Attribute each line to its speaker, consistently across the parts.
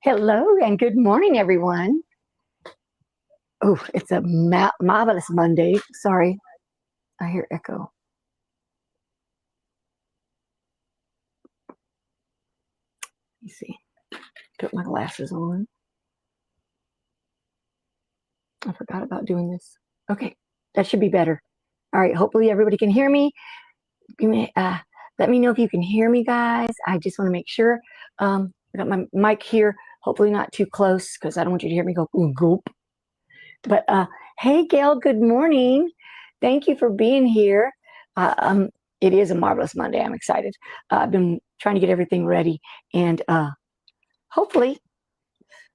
Speaker 1: Hello and good morning, everyone. Oh, it's a marvelous Monday. Sorry, I hear echo. Let me see. Put my glasses on. I forgot about doing this. Okay, that should be better. All right, hopefully everybody can hear me. Let me know if you can hear me, guys. I just want to make sure. I got my mic here. Hopefully not too close because I don't want you to hear me go goop. But hey, Gail, good morning. Thank you for being here. It is a marvelous Monday. I'm excited. I've been trying to get everything ready, and hopefully,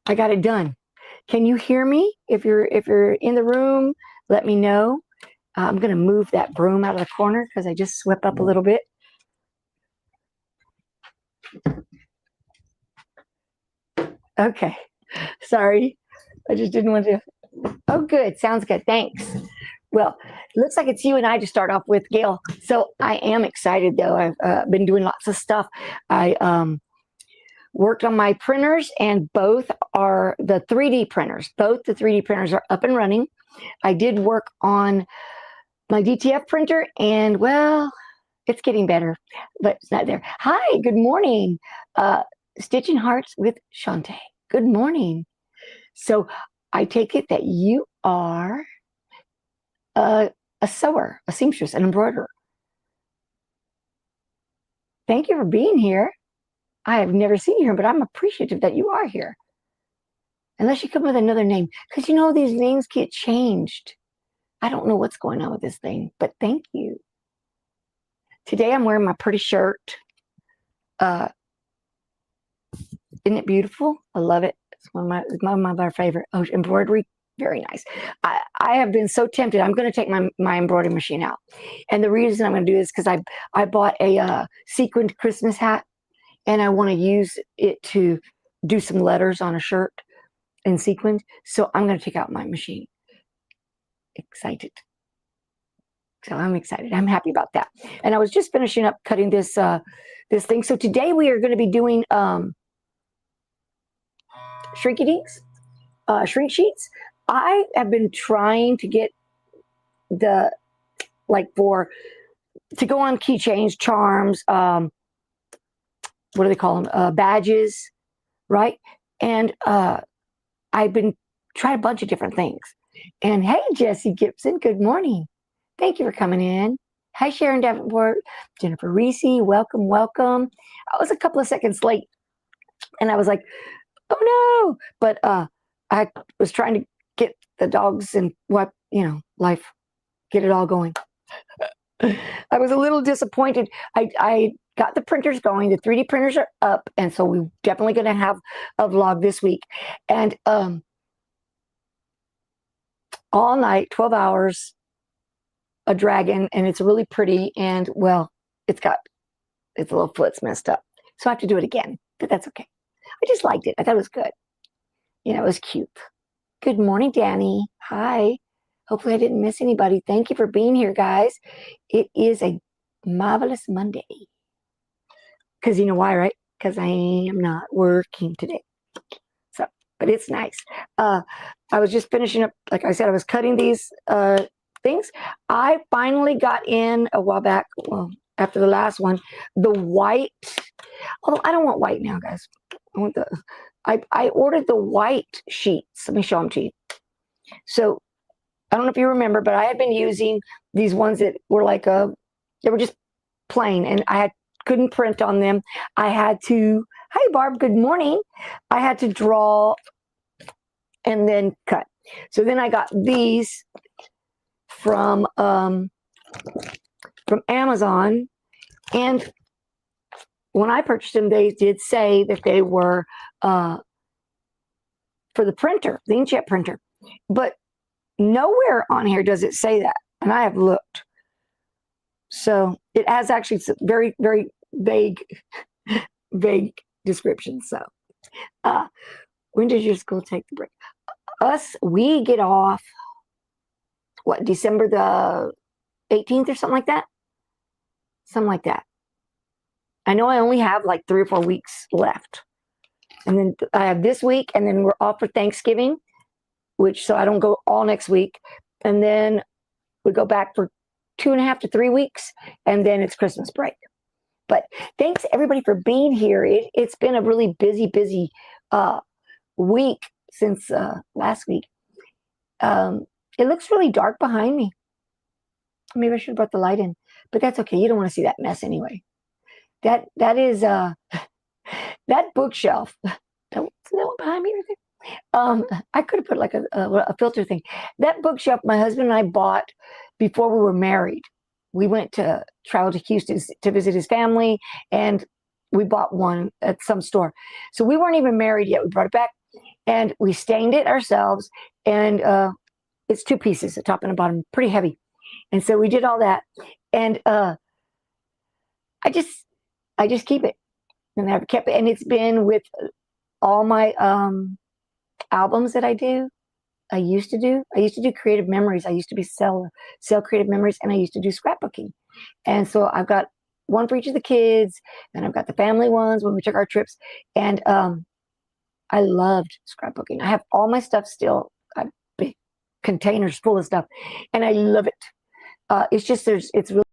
Speaker 1: I got it done. Can you hear me? If you're in the room, let me know. I'm going to move that broom out of the corner because I just swept up a little bit. Okay, sorry. I just didn't want to. Oh, good. Sounds good. Thanks. Well, it looks like it's you and I to start off with, Gail. So I am excited, though. I've been doing lots of stuff. I worked on my printers, and both are the 3D printers. Both the 3D printers are up and running. I did work on my DTF printer, and, well, it's getting better, but it's not there. Hi, good morning. Stitching Hearts with Shantae. Good morning. So I take it that you are a sewer, a seamstress, an embroiderer. Thank you for being here. I have never seen you here, but I'm appreciative that you are here. Unless you come with another name, because you know these names get changed. I don't know what's going on with this thing, but thank you. Today I'm wearing my pretty shirt. Isn't it beautiful? I love it. It's one of my favorite. Oh, embroidery, very nice. I have been so tempted. I'm going to take my embroidery machine out, and the reason I'm going to do this because I bought a sequined Christmas hat, and I want to use it to do some letters on a shirt in sequined. So I'm going to take out my machine. Excited. So I'm excited. I'm happy about that. And I was just finishing up cutting this this thing. So today we are going to be doing shrinky dinks, shrink sheets. I have been trying to get the to go on keychains, charms, what do they call them? Badges, right? And I've been trying a bunch of different things. And hey, Jessie Gibson, good morning. Thank you for coming in. Hi, Sharon Davenport, Jennifer Reese, welcome, welcome. I was a couple of seconds late, and I was like, oh no, but I was trying to get the dogs and life, get it all going. I was a little disappointed. I got the printers going. The 3D printers are up, and so we're definitely going to have a vlog this week. And all night, 12 hours, a dragon, and it's really pretty. And, well, its little foot's messed up. So I have to do it again, but that's okay. I just liked it. I thought it was good. It was cute. Good morning, Danny. Hi. Hopefully I didn't miss anybody. Thank you for being here, guys. It is a marvelous Monday. Because you know why, right? Because I am not working today. So, but it's nice. I was just finishing up, like I said, I was cutting these things. I finally got in a while back, well, after the last one, the white. Although I don't want white now, guys. I ordered the white sheets. Let me show them to you. So I don't know if you remember, but I had been using these ones that were they were just plain, and couldn't print on them. I had to, hi Barb, good morning. I had to draw and then cut. So then I got these from Amazon, and when I purchased them, they did say that they were for the printer, the inkjet printer, but nowhere on here does it say that, and I have looked. So it has actually some very, very vague descriptions. So when does your school take the break? We get off, December the 18th or something like that? Something like that. I know I only have 3 or 4 weeks left. And then I have this week, and then we're off for Thanksgiving, so I don't go all next week. And then we go back for 2.5 to 3 weeks, and then it's Christmas break. But thanks everybody for being here. It's been a really busy week since last week. It looks really dark behind me. Maybe I should have brought the light in, but that's okay. You don't want to see that mess anyway. That is that bookshelf. That one behind me right there. I could have put like a filter thing. That bookshelf my husband and I bought before we were married. We went to travel to Houston to visit his family, and we bought one at some store. So we weren't even married yet. We brought it back, and we stained it ourselves. And it's 2 pieces, the top and the bottom, pretty heavy. And so we did all that, and I just keep it, and I've kept it, and it's been with all my albums that I do. I used to do creative memories. I used to sell creative memories, and I used to do scrapbooking. And so I've got one for each of the kids, and I've got the family ones when we took our trips. And I loved scrapbooking. I have all my stuff still. I have big containers full of stuff, and I love it. It's just it's really.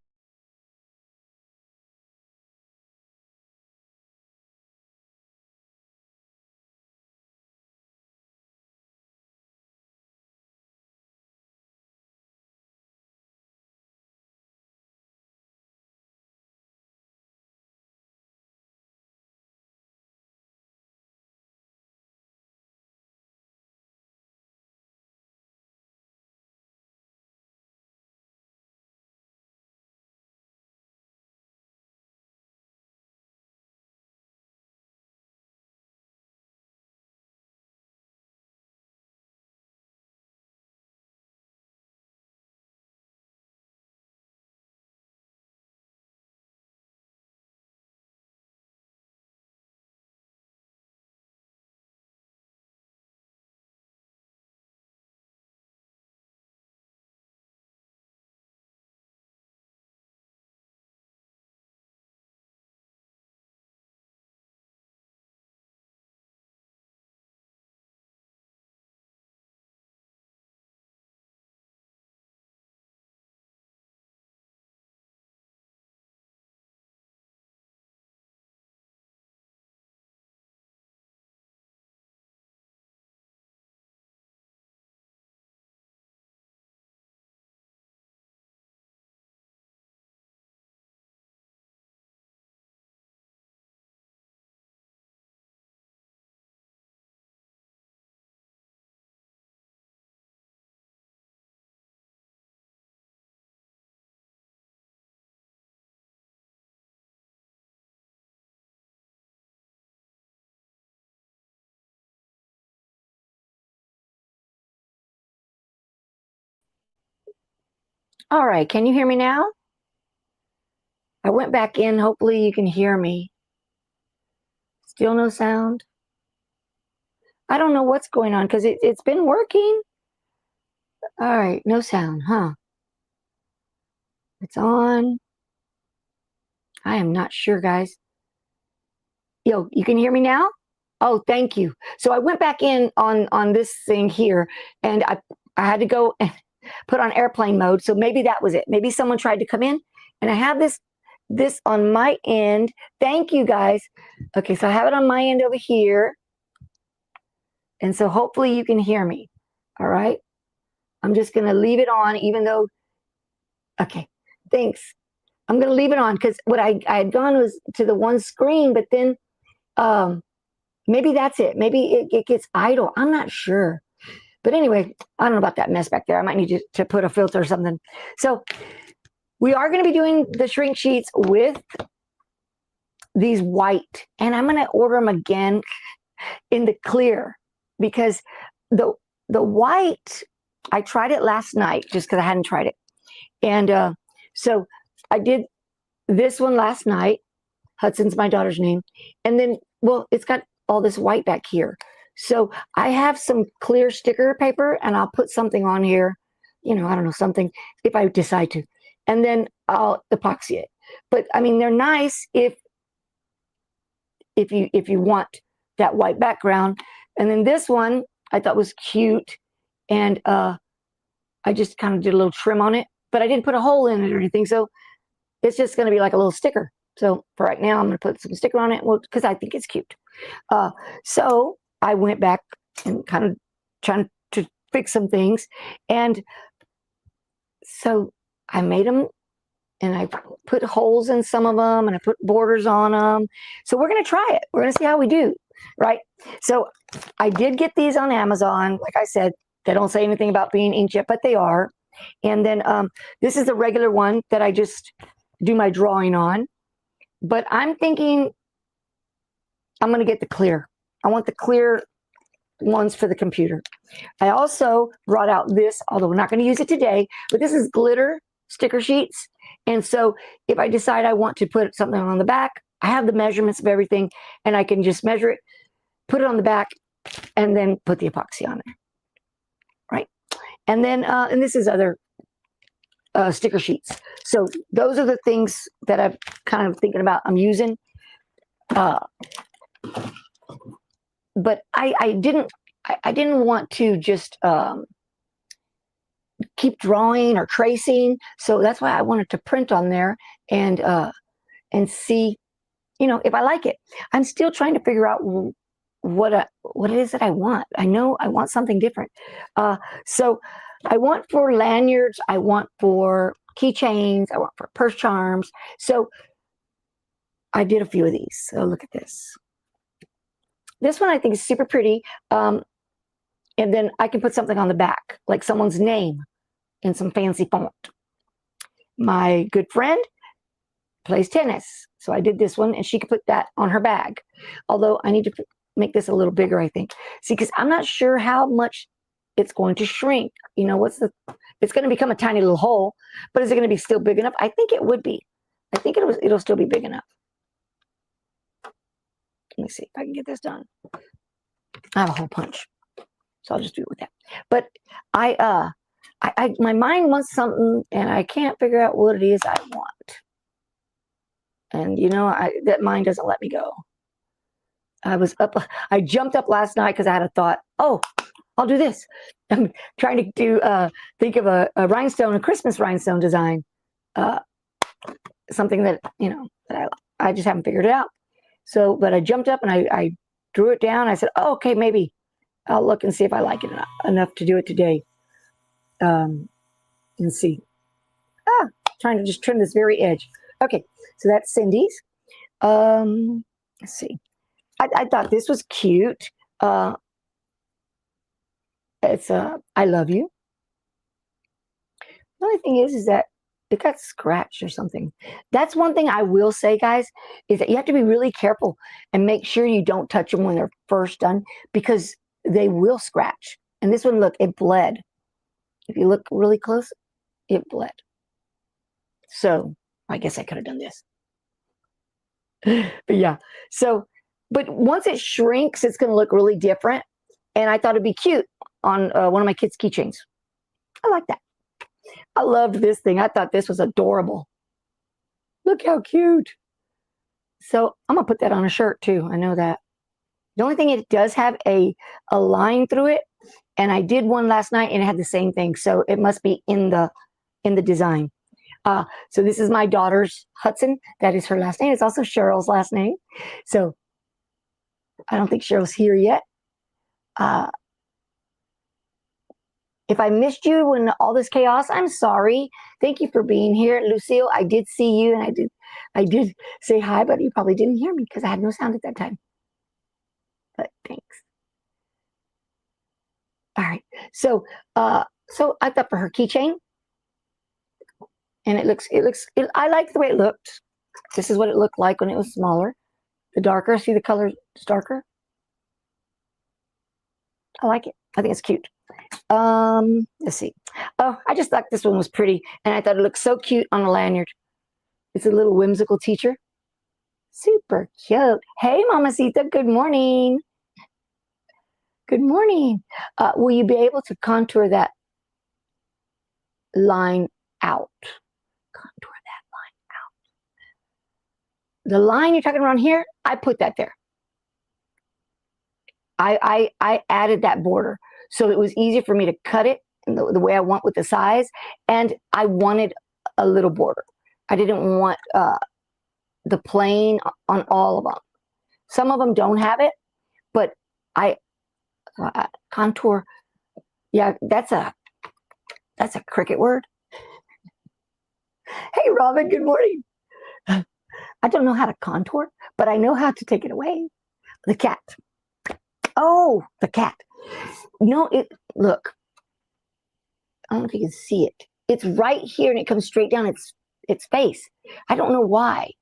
Speaker 1: All right, can you hear me now? I went back in. Hopefully you can hear me. Still no sound? I don't know what's going on because it's been working. All right, no sound, huh? It's on. I am not sure, guys. Yo, you can hear me now? Oh, thank you. So I went back in on this thing here, and I had to go and put on airplane mode. So maybe that was it. Maybe someone tried to come in, and I have this on my end. Thank you, guys. Okay, so I have it on my end over here, and so hopefully you can hear me. All right. I'm just gonna leave it on, even though. Okay, thanks. I'm gonna leave it on because what I had gone was to the one screen, but then maybe that's it. Maybe it gets idle. I'm not sure. But anyway, I don't know about that mess back there. I might need to put a filter or something. So we are going to be doing the shrink sheets with these white. And I'm going to order them again in the clear because the white, I tried it last night just because I hadn't tried it. And so I did this one last night. Hudson's my daughter's name. And then, well, it's got all this white back here. So I have some clear sticker paper and I'll put something on here, I don't know, something if I decide to, and then I'll epoxy it. But I mean, they're nice if you want that white background. And then this one I thought was cute, and I just kind of did a little trim on it, but I didn't put a hole in it or anything, so it's just going to be like a little sticker. So for right now, I'm going to put some sticker on it, well, because I think it's cute. So I went back and kind of trying to fix some things, and so I made them, and I put holes in some of them, and I put borders on them. So we're going to try it. We're going to see how we do, right? So I did get these on Amazon. Like I said, they don't say anything about being inked yet, but they are. And then this is the regular one that I just do my drawing on. But I'm thinking I'm going to get the clear. I want the clear ones for the computer. I also brought out this, although we're not going to use it today, but this is glitter sticker sheets. And so if I decide I want to put something on the back, I have the measurements of everything, and I can just measure it, put it on the back, and then put the epoxy on there. Right? And then, and this is other sticker sheets. So those are the things that I'm kind of thinking about I'm using. But I didn't want to just keep drawing or tracing, so that's why I wanted to print on there and see, if I like it. I'm still trying to figure out what it is that I want. I know I want something different. So I want for lanyards, I want for keychains, I want for purse charms. So I did a few of these. So look at this. This one I think is super pretty. And then I can put something on the back, like someone's name in some fancy font. My good friend plays tennis, so I did this one, and she could put that on her bag. Although I need to make this a little bigger, I think. See, because I'm not sure how much it's going to shrink. It's going to become a tiny little hole, but is it going to be still big enough? I think it would be. I think it'll still be big enough. Let me see if I can get this done. I have a hole punch, so I'll just do it with that. But my mind wants something, and I can't figure out what it is I want. And that mind doesn't let me go. I jumped up last night because I had a thought. Oh, I'll do this. I'm trying to think of a rhinestone, a Christmas rhinestone design. Something that that I just haven't figured it out. So, but I jumped up and I drew it down. I said, oh, okay, maybe I'll look and see if I like it enough to do it today. And see. Trying to just trim this very edge. Okay, so that's Cindy's. Let's see. I thought this was cute. It's I love you. The only thing is that it got scratched or something. That's one thing I will say, guys, is that you have to be really careful and make sure you don't touch them when they're first done, because they will scratch. And this one, look, it bled. If you look really close, it bled. So I guess I could have done this. But yeah, so, but once it shrinks, it's going to look really different. And I thought it'd be cute on one of my kids' keychains. I like that. I loved this thing. I thought this was adorable. Look how cute. So I'm going to put that on a shirt too. I know that. The only thing, it does have a line through it. And I did one last night and it had the same thing. So it must be in the design. So this is my daughter's Hudson. That is her last name. It's also Cheryl's last name. So I don't think Cheryl's here yet. If I missed you in all this chaos, I'm sorry. Thank you for being here. Lucille, I did see you, and I did say hi, but you probably didn't hear me because I had no sound at that time. But thanks. All right. So I thought for her keychain, and I like the way it looked. This is what it looked like when it was smaller. The darker, see the color is darker? I like it. I think it's cute. Let's see. Oh, I just thought this one was pretty, and I thought it looked so cute on a lanyard. It's a little whimsical teacher. Super cute. Hey, Mamacita, good morning. Good morning. Will you be able to contour that line out? Contour that line out. The line you're talking around here, I put that there. I added that border. So it was easy for me to cut it the way I want with the size. And I wanted a little border. I didn't want the plain on all of them. Some of them don't have it, but contour. Yeah, that's a cricket word. Hey, Robin, good morning. I don't know how to contour, but I know how to take it away. The cat. Oh, the cat. No, look. I don't know if you can see it. It's right here and it comes straight down its face. I don't know why.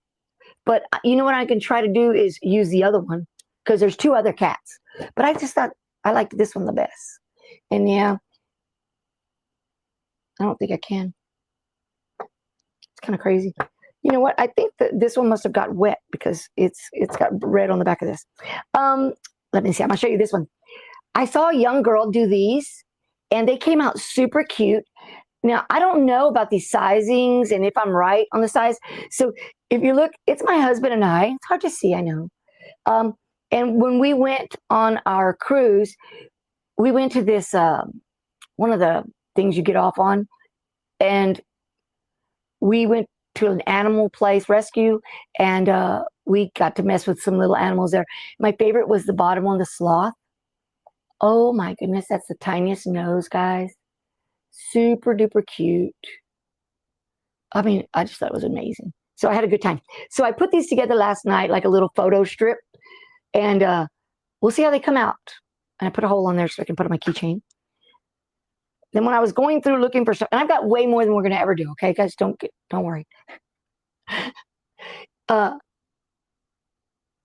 Speaker 1: But you know what I can try to do is use the other one because there's 2 other cats. But I just thought I liked this one the best. And yeah, I don't think I can. It's kind of crazy. You know what? I think that this one must have got wet because it's got red on the back of this. Let me see. I'm going to show you this one. I saw a young girl do these, and they came out super cute. Now, I don't know about these sizings and if I'm right on the size. So if you look, it's my husband and I. It's hard to see, I know. And when we went on our cruise, we went to this, one of the things you get off on, and we went to an animal place, rescue, and we got to mess with some little animals there. My favorite was the bottom one, the sloth. Oh my goodness, that's the tiniest nose, guys. Super duper cute. I mean, I just thought it was amazing. So I had a good time. So I put these together last night, like a little photo strip, and we'll see how they come out. And I put a hole on there so I can put on my keychain. Then when I was going through looking for stuff, and I've got way more than we're going to ever do. Okay, guys, don't worry.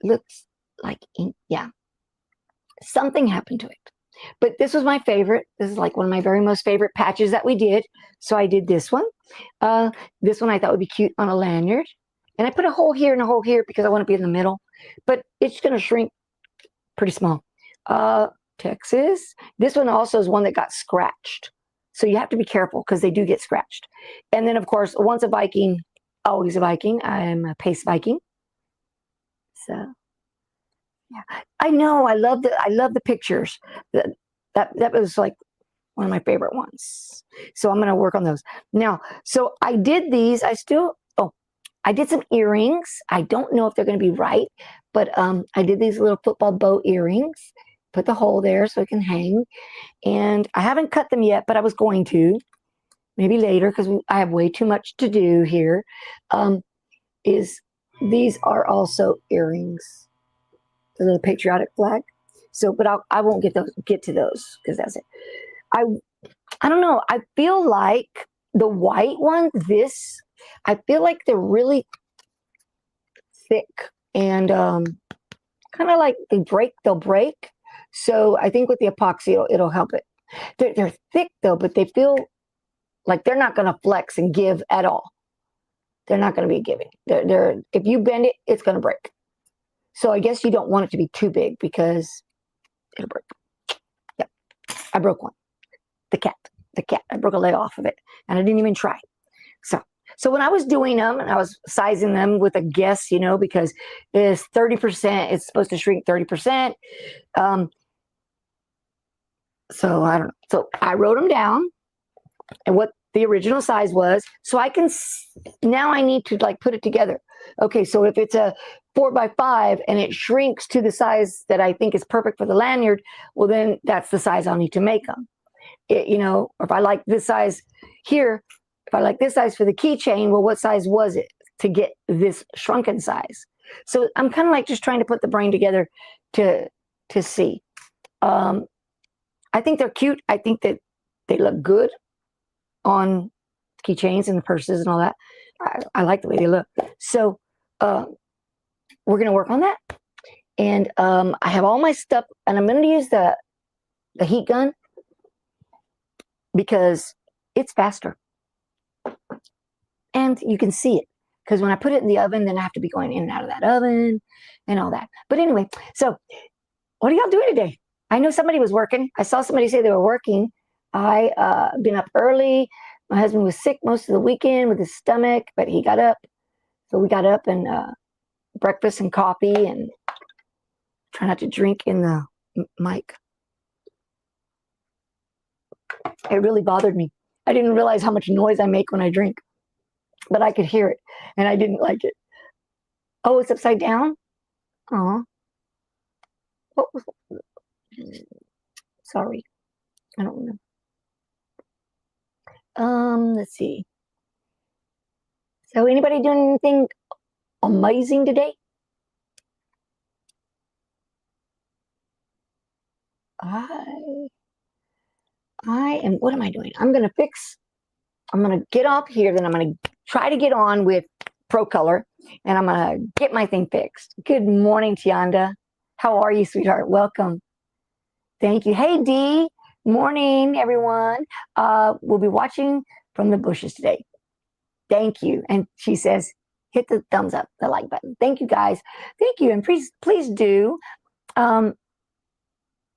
Speaker 1: Looks like ink. Yeah, something happened to it. But this was my favorite. This is like one of my very most favorite patches that we did. So I did this one. This one I thought would be cute on a lanyard. And I put a hole here and a hole here because I want to be in the middle. But it's going to shrink pretty small. Texas. This one also is one that got scratched. So you have to be careful because they do get scratched. And then, of course, once a Viking, always a Viking. I am a Pace Viking. So, yeah, I know. I love the pictures. That was like one of my favorite ones. So I'm going to work on those now. So I did these. I did some earrings. I don't know if they're going to be right, but I did these little football bow earrings. Put the hole there so it can hang. And I haven't cut them yet, but I was going to. Maybe later because I have way too much to do here. These are also earrings. The little patriotic flag. So, but I won't get to those because that's it. I don't know. I feel like the white one, I feel like they're really thick and kind of like they'll break. So I think with the epoxy, it'll help it. They're thick though, but they feel like they're not going to flex and give at all. They're not going to be giving. If you bend it, it's going to break. So I guess you don't want it to be too big because it'll break. Yep, I broke one. The cat. I broke a leg off of it, and I didn't even try. So when I was doing them, and I was sizing them with a guess, because it's 30%. It's supposed to shrink 30%. So I don't know. So I wrote them down and what the original size was. So now I need to put it together. Okay, so if it's a 4x5 and it shrinks to the size that I think is perfect for the lanyard, well, then that's the size I'll need to make them. If I like this size here, if I like this size for the keychain, well, what size was it to get this shrunken size? So I'm kind of just trying to put the brain together to see. I think they're cute. I think that they look good on keychains and the purses and all that. I like the way they look. So we're going to work on that. And I have all my stuff, and I'm going to use the heat gun because it's faster. And you can see it. Because when I put it in the oven, then I have to be going in and out of that oven and all that. But anyway, so what are y'all doing today? I know somebody was working. I saw somebody say they were working. I been up early. My husband was sick most of the weekend with his stomach, but he got up. So we got up and breakfast and coffee, and try not to drink in the mic. It really bothered me. I didn't realize how much noise I make when I drink, but I could hear it, and I didn't like it. Oh, it's upside down? Oh, sorry. I don't know. Let's see. So anybody doing anything amazing today? I am, what am I doing? I'm going to get off here, then I'm going to try to get on with Pro Color, and I'm going to get my thing fixed. Good morning, Tianda. How are you, sweetheart? Welcome. Thank you. Hey, Dee. Morning, everyone. We'll be watching from the bushes today. Thank you. And she says, hit the thumbs up, the like button. Thank you, guys. Thank you. And please do. I'm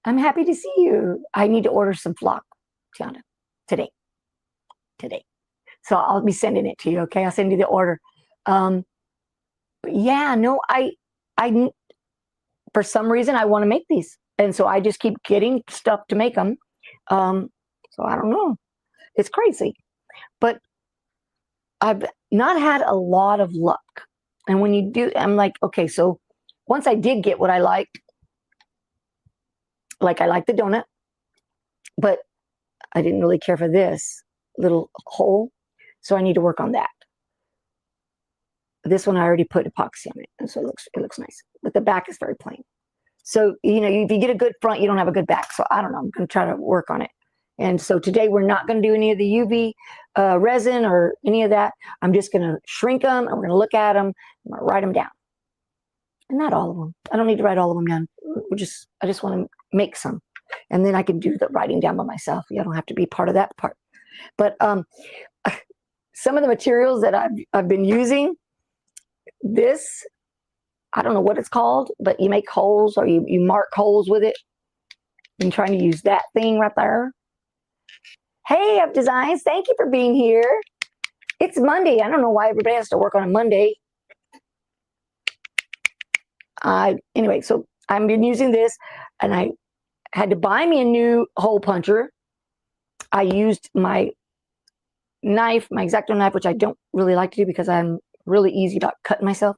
Speaker 1: happy to see you. I need to order some flock, Tiana, today. So I'll be sending it to you. Okay. I'll send you the order. But yeah, no, I, for some reason I want to make these. And so I just keep getting stuff to make them. So I don't know. It's crazy, but I've not had a lot of luck. And when you do, I'm like, okay, so once I did get what I liked, like I like the donut, but I didn't really care for this little hole. So I need to work on that. This one I already put epoxy on it, and so it looks nice. But the back is very plain. So, you know, if you get a good front, you don't have a good back. So I don't know. I'm going to try to work on it. And so today we're not going to do any of the UV resin or any of that. I'm just going to shrink them, and we're going to look at them. I'm going to write them down. And not all of them. I don't need to write all of them down. I just want to make some. And then I can do the writing down by myself. I don't have to be part of that part. But some of the materials that I've been using, this, I don't know what it's called, but you make holes or you mark holes with it. I'm trying to use that thing right there. Hey, Up Designs, thank you for being here. It's Monday. I don't know why everybody has to work on a Monday. Anyway, so I've been using this, and I had to buy me a new hole puncher. I used my knife, my X-Acto knife, which I don't really like to do because I'm really easy about cutting myself.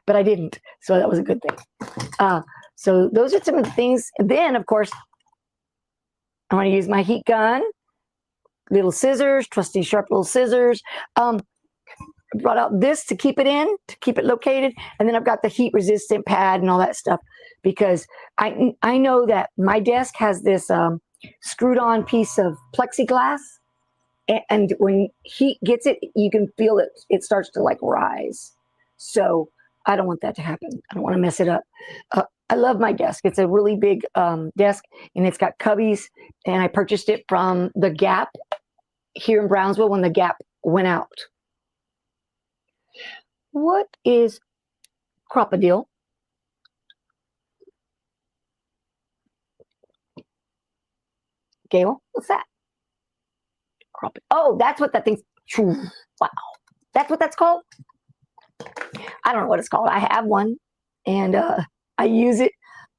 Speaker 1: But I didn't, so that was a good thing. So those are some of the things. And then, of course, I want to use my heat gun, little scissors, trusty sharp little scissors. Brought out this to keep it in, to keep it located. And then I've got the heat resistant pad and all that stuff, because I know that my desk has this screwed on piece of plexiglass. And when heat gets it, you can feel it starts to like rise. So I don't want that to happen. I don't want to mess it up. I love my desk. It's a really big desk, and it's got cubbies, and I purchased it from the Gap here in Brownsville when the Gap went out. What is crocodile? Gail, what's that? Oh, that's what that thing's. Wow, that's what that's called. I don't know what it's called. I have one, and I use it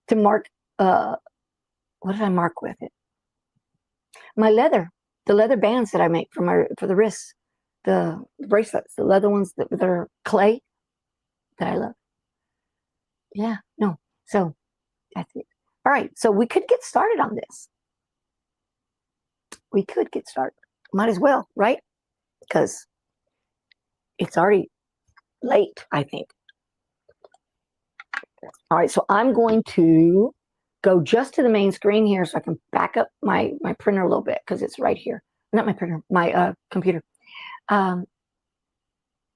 Speaker 1: to mark. What did I mark with it? My leather, the leather bands that I make for the wrists, the bracelets, the leather ones that are clay that I love. Yeah, no. So that's it. All right, so we could get started on this. We could get started. Might as well, right? Because it's already late, I think. All right, so I'm going to go just to the main screen here so I can back up my printer a little bit, because it's right here. Not my printer, my computer. For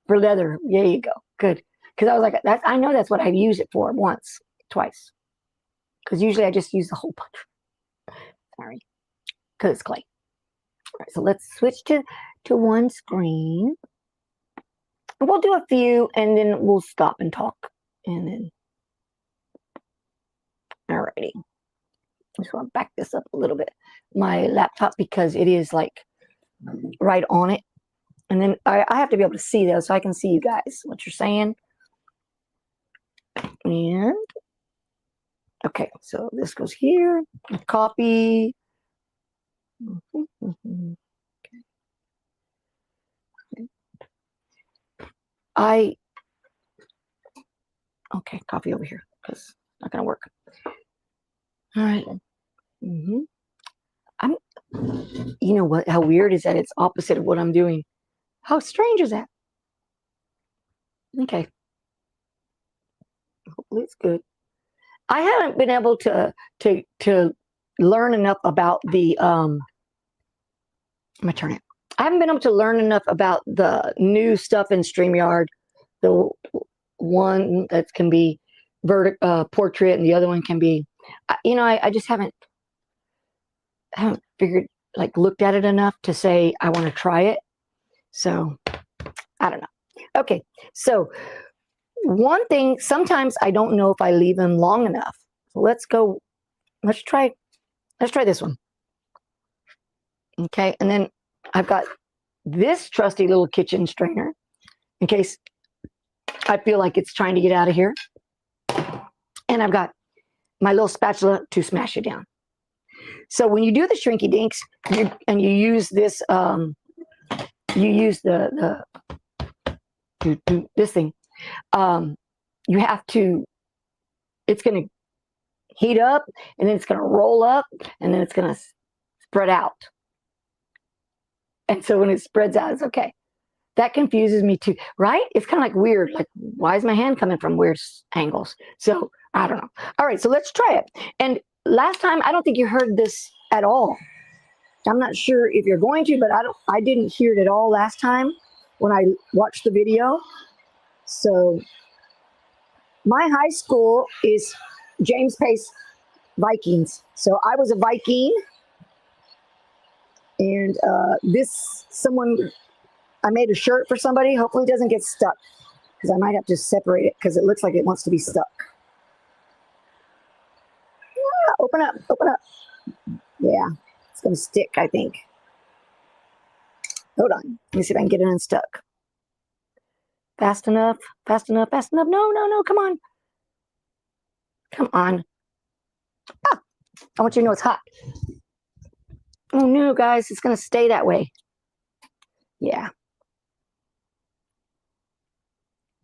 Speaker 1: leather, there you go. Good. Because I was like, I know that's what I've used it for once, twice. Because usually I just use the hole puncher. Sorry. Because it's clay. All right, so let's switch to one screen. We'll do a few, and then we'll stop and talk. And then, all righty. I just want to back this up a little bit. My laptop, because it is like right on it. And then I have to be able to see those so I can see you guys, what you're saying. And, Okay, so this goes here. Copy. Okay, copy over here because it's not gonna work. All right. You know what? How weird is that? It's opposite of what I'm doing. How strange is that? Okay. Hopefully it's good. I haven't been able to learn enough about the I'm gonna turn it. I haven't been able to learn enough about the new stuff in Streamyard. The one that can be portrait, and the other one can be, I just haven't figured, like, looked at it enough to say I want to try it. So I don't know. Okay, so one thing, sometimes I don't know if I leave them long enough. So let's try this one. Okay, and then I've got this trusty little kitchen strainer in case I feel like it's trying to get out of here. And I've got my little spatula to smash it down. So when you do the shrinky dinks and you use this, you use this thing, you have to, it's going to heat up, and then it's going to roll up, and then it's going to spread out. And so when it spreads out, it's okay. That confuses me too, right? It's kind of like weird. Like, why is my hand coming from weird angles? So I don't know. All right, so let's try it. And last time, I don't think you heard this at all. I'm not sure if you're going to, but I didn't hear it at all last time when I watched the video. So my high school is James Pace Vikings. So I was a Viking. And I made a shirt for somebody. Hopefully it doesn't get stuck, because I might have to separate it because it looks like it wants to be stuck. Yeah, open up, open up. Yeah, it's going to stick, I think. Hold on. Let me see if I can get it unstuck. Fast enough, fast enough, fast enough. No, no, no, come on. Come on. Ah, I want you to know it's hot. Oh no, guys, it's going to stay that way. Yeah.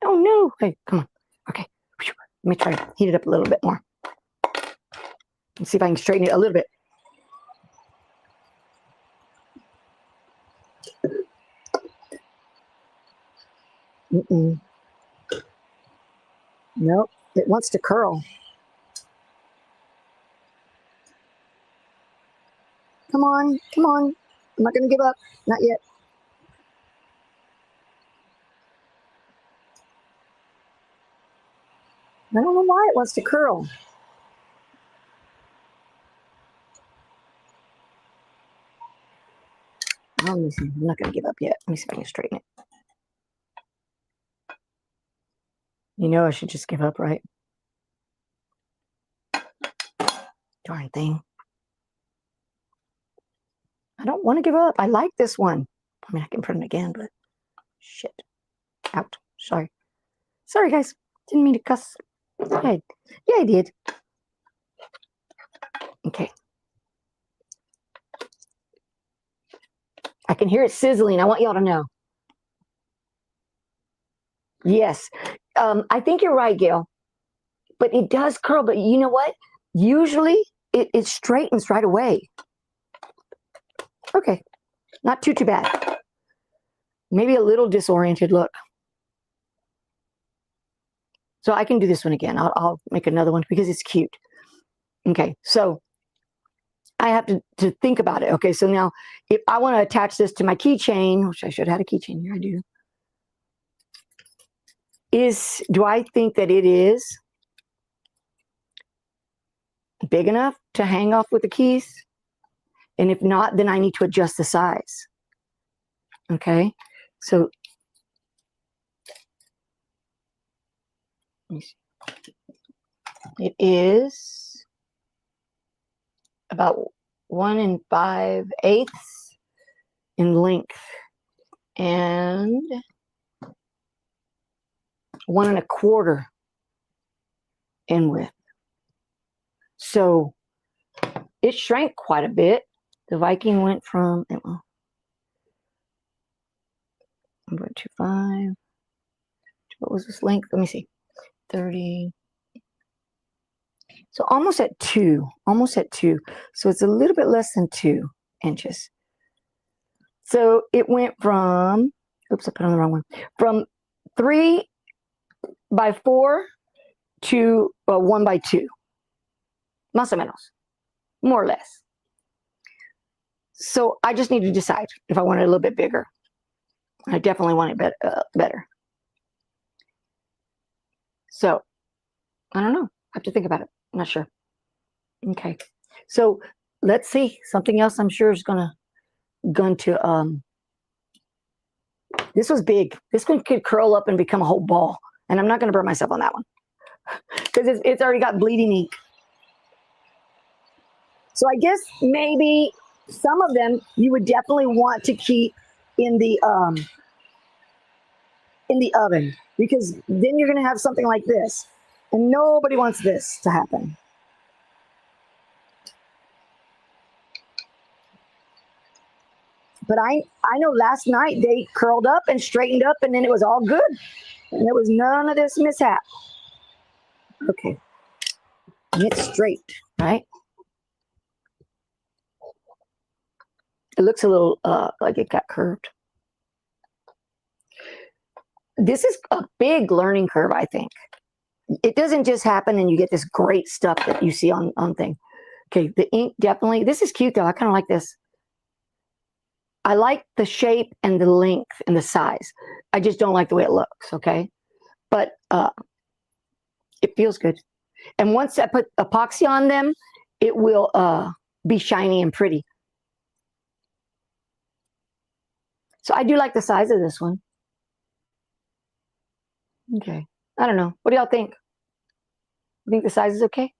Speaker 1: Oh no. Hey, come on. Okay. Let me try to heat it up a little bit more. Let's see if I can straighten it a little bit. Nope. It wants to curl. Come on. Come on. I'm not going to give up. Not yet. I don't know why it wants to curl. Let me see. I'm not going to give up yet. Let me see if I can straighten it. You know I should just give up, right? Darn thing. I don't want to give up. I like this one. I mean, I can print it again, but shit. Out. Sorry. Sorry, guys. Didn't mean to cuss. Yeah, I did. Okay. I can hear it sizzling. I want y'all to know. Yes. I think you're right, Gail. But it does curl. But you know what? Usually it straightens right away. Okay. Not too bad. Maybe a little disoriented look. So I can do this one again. I'll make another one because it's cute. Okay. So I have to think about it. Okay. So now if I want to attach this to my keychain, which I should have had a keychain here, I do. Do I think that it is big enough to hang off with the keys? And if not, then I need to adjust the size. Okay, so it is about 1 5/8 in length and 1 1/4 in width. So it shrank quite a bit. The Viking went from 1.25. What was this length? Let me see. 30. So almost at 2. Almost at 2. So it's a little bit less than 2 inches. So it went from, oops, I put on the wrong one. From 3 by 4 to 1 by 2. Más o menos. More or less. So I just need to decide if I want it a little bit bigger. I definitely want it better. So I don't know. I have to think about it. I'm not sure. Okay. So let's see. Something else I'm sure is going to this was big. This one could curl up and become a whole ball. And I'm not going to burn myself on that one. Because it's already got bleeding ink. So I guess maybe some of them you would definitely want to keep in the oven, because then you're going to have something like this, and nobody wants this to happen. But I know last night they curled up and straightened up, and then it was all good, and there was none of this mishap. Okay, and it's straight, right? It looks a little like it got curved. This is a big learning curve, I think. It doesn't just happen and you get this great stuff that you see on thing. Okay, the ink definitely, this is cute though. I kind of like this. I like the shape and the length and the size. I just don't like the way it looks, okay? But it feels good. And once I put epoxy on them, it will be shiny and pretty. So I do like the size of this one. Okay. I don't know. What do y'all think? You think the size is okay?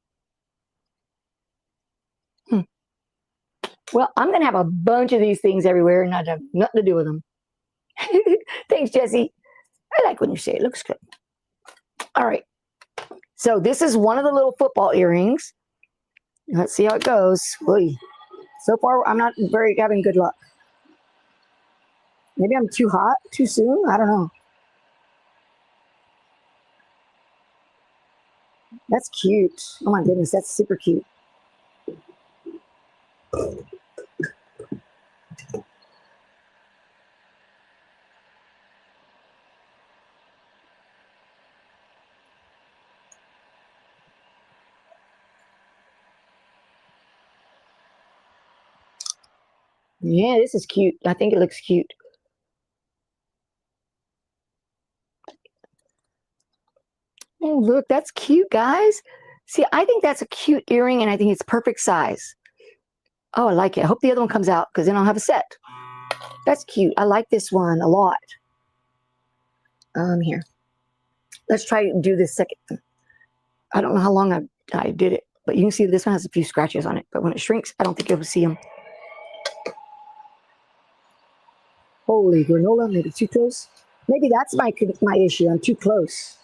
Speaker 1: Well, I'm going to have a bunch of these things everywhere and not have nothing to do with them. Thanks, Jessie. I like when you say it. Looks good. All right. So this is one of the little football earrings. Let's see how it goes. Oy. So far, I'm not having good luck. Maybe I'm too hot too soon. I don't know. That's cute. Oh my goodness, that's super cute. Yeah, this is cute. I think it looks cute. Oh, look, that's cute, guys. See, I think that's a cute earring, and I think it's perfect size. Oh, I like it. I hope the other one comes out, because then I'll have a set. That's cute. I like this one a lot. Here. Let's try to do this second. I don't know how long I did it, but you can see this one has a few scratches on it. But when it shrinks, I don't think you'll see them. Holy granola, maybe too close. Maybe that's my issue. I'm too close.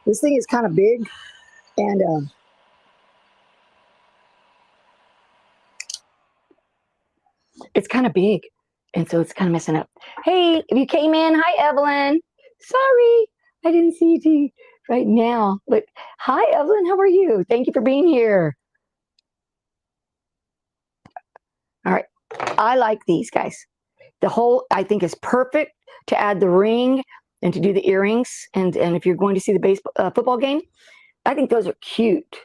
Speaker 1: This thing is kind of big, and it's kind of big, and so it's kind of messing up. Hey, if you came in, hi, Evelyn. Sorry, I didn't see you right now, but hi, Evelyn. How are you? Thank you for being here. All right, I like these guys. The whole, I think, is perfect to add the ring and to do the earrings. And if you're going to see the football game, I think those are cute.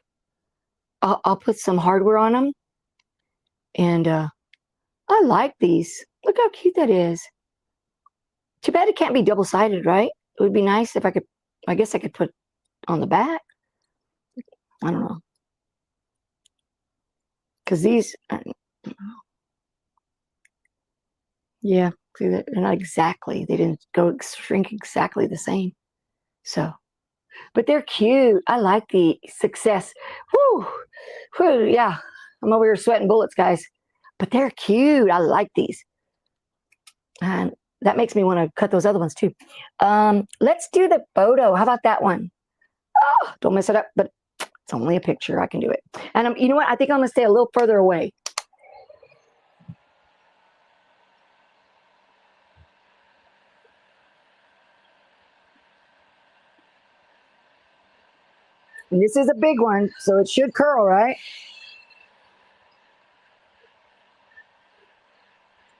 Speaker 1: I'll put some hardware on them. And I like these. Look how cute that is. Too bad it can't be double-sided, right? It would be nice if I could, I guess I could put on the back. I don't know. Because these, yeah, see, they're not exactly, they didn't shrink exactly the same. So, but they're cute. I like the success. Whoo, whoo, yeah. I'm over here sweating bullets, guys. But they're cute. I like these. And that makes me want to cut those other ones too. Let's do the photo. How about that one? Oh, don't mess it up, but it's only a picture. I can do it. And you know what? I think I'm going to stay a little further away. And this is a big one, so it should curl, right?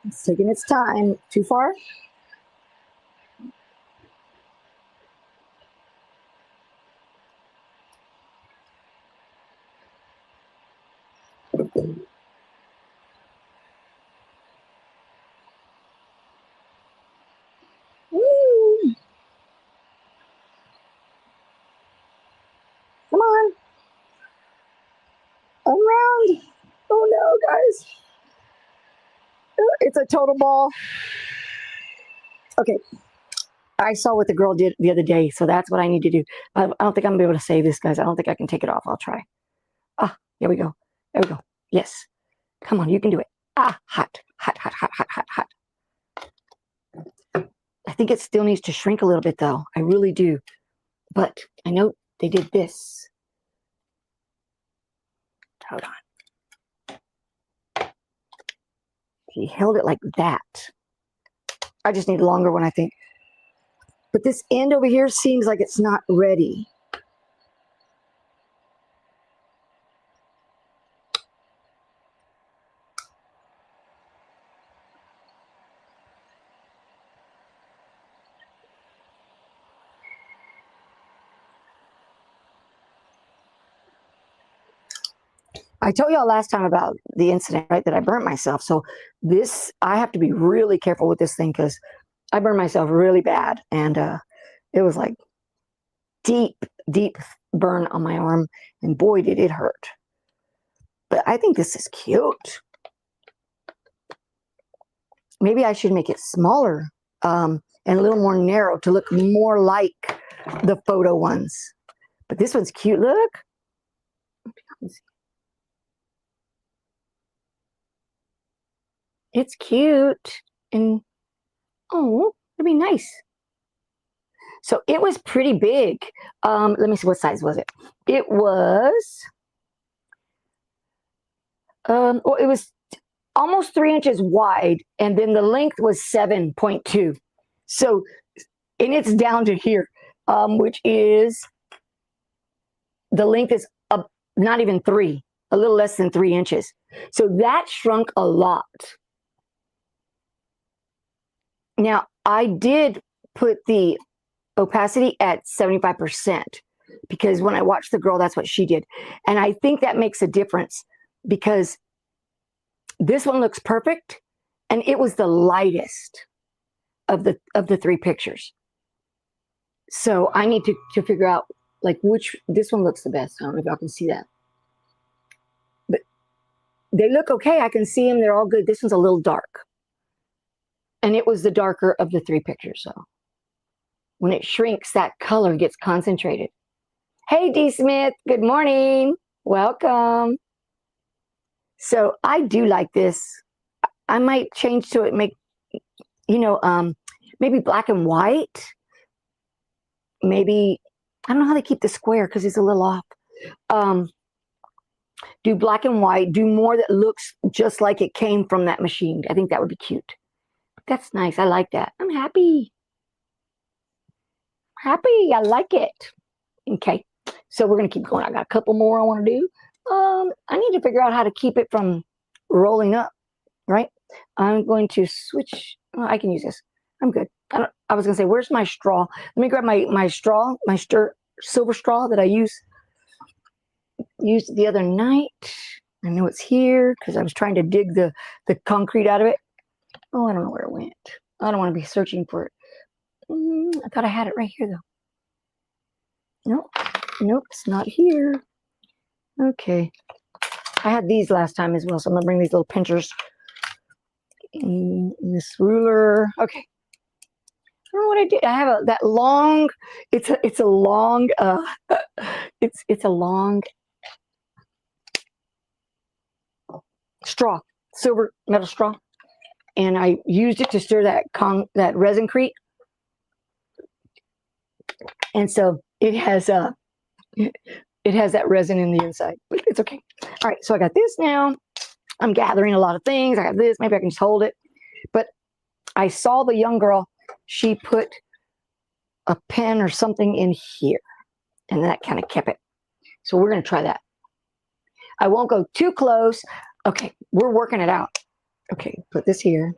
Speaker 1: It's taking its time. Too far? Woo. Come on. Around. Oh no, guys. It's a total ball. Okay. I saw what the girl did the other day, so that's what I need to do. I don't think I'm going to be able to save this, guys. I don't think I can take it off. I'll try. Ah, here we go. There we go. Yes. Come on, you can do it. Ah, hot, hot, hot, hot, hot, hot, hot. I think it still needs to shrink a little bit, though. I really do. But I know they did this. Hold on. He held it like that. I just need a longer one, I think. But this end over here seems like it's not ready. I told y'all last time about the incident, right, that I burnt myself. So this, I have to be really careful with this thing because I burned myself really bad. And it was like deep, deep burn on my arm. And boy, did it hurt. But I think this is cute. Maybe I should make it smaller and a little more narrow to look more like the photo ones. But this one's cute. Look. It's cute. And, oh, it'd be nice. So it was pretty big. Let me see, what size was it? It was, well, it was almost 3 inches wide, and then the length was 7.2. So, and it's down to here, which is, the length is not even 3, a little less than 3 inches. So that shrunk a lot. Now, I did put the opacity at 75% because when I watched the girl, that's what she did. And I think that makes a difference because this one looks perfect and it was the lightest of the 3 pictures. So I need to figure out like which, this one looks the best. I don't know if y'all can see that. But they look okay. I can see them. They're all good. This one's a little dark. And it was the darker of the 3 pictures. So when it shrinks, that color gets concentrated. Hey, D. Smith. Good morning. Welcome. So I do like this. I might change to it, make, you know, maybe black and white. Maybe, I don't know how they keep the square because it's a little off. Do black and white. Do more that looks just like it came from that machine. I think that would be cute. That's nice. I like that. I'm happy. Happy. I like it. Okay. So we're going to keep going. I got a couple more I want to do. I need to figure out how to keep it from rolling up, right? I'm going to switch. Oh, I can use this. I'm good. I was going to say, where's my straw? Let me grab my straw, my silver straw that I used the other night. I know it's here because I was trying to dig the concrete out of it. Oh, I don't know where it went. I don't want to be searching for it. I thought I had it right here, though. Nope. Nope, it's not here. Okay. I had these last time as well, so I'm going to bring these little pinchers. And this ruler. Okay. don't know what I did. I have that long, it's a long, it's a long straw, silver metal straw. And I used it to stir that resin-crete. And so it has that resin in the inside, but it's okay. All right, so I got this now. I'm gathering a lot of things. I have this, maybe I can just hold it. But I saw the young girl, she put a pen or something in here, and that kind of kept it. So we're going to try that. I won't go too close. Okay, we're working it out. Okay, put this here.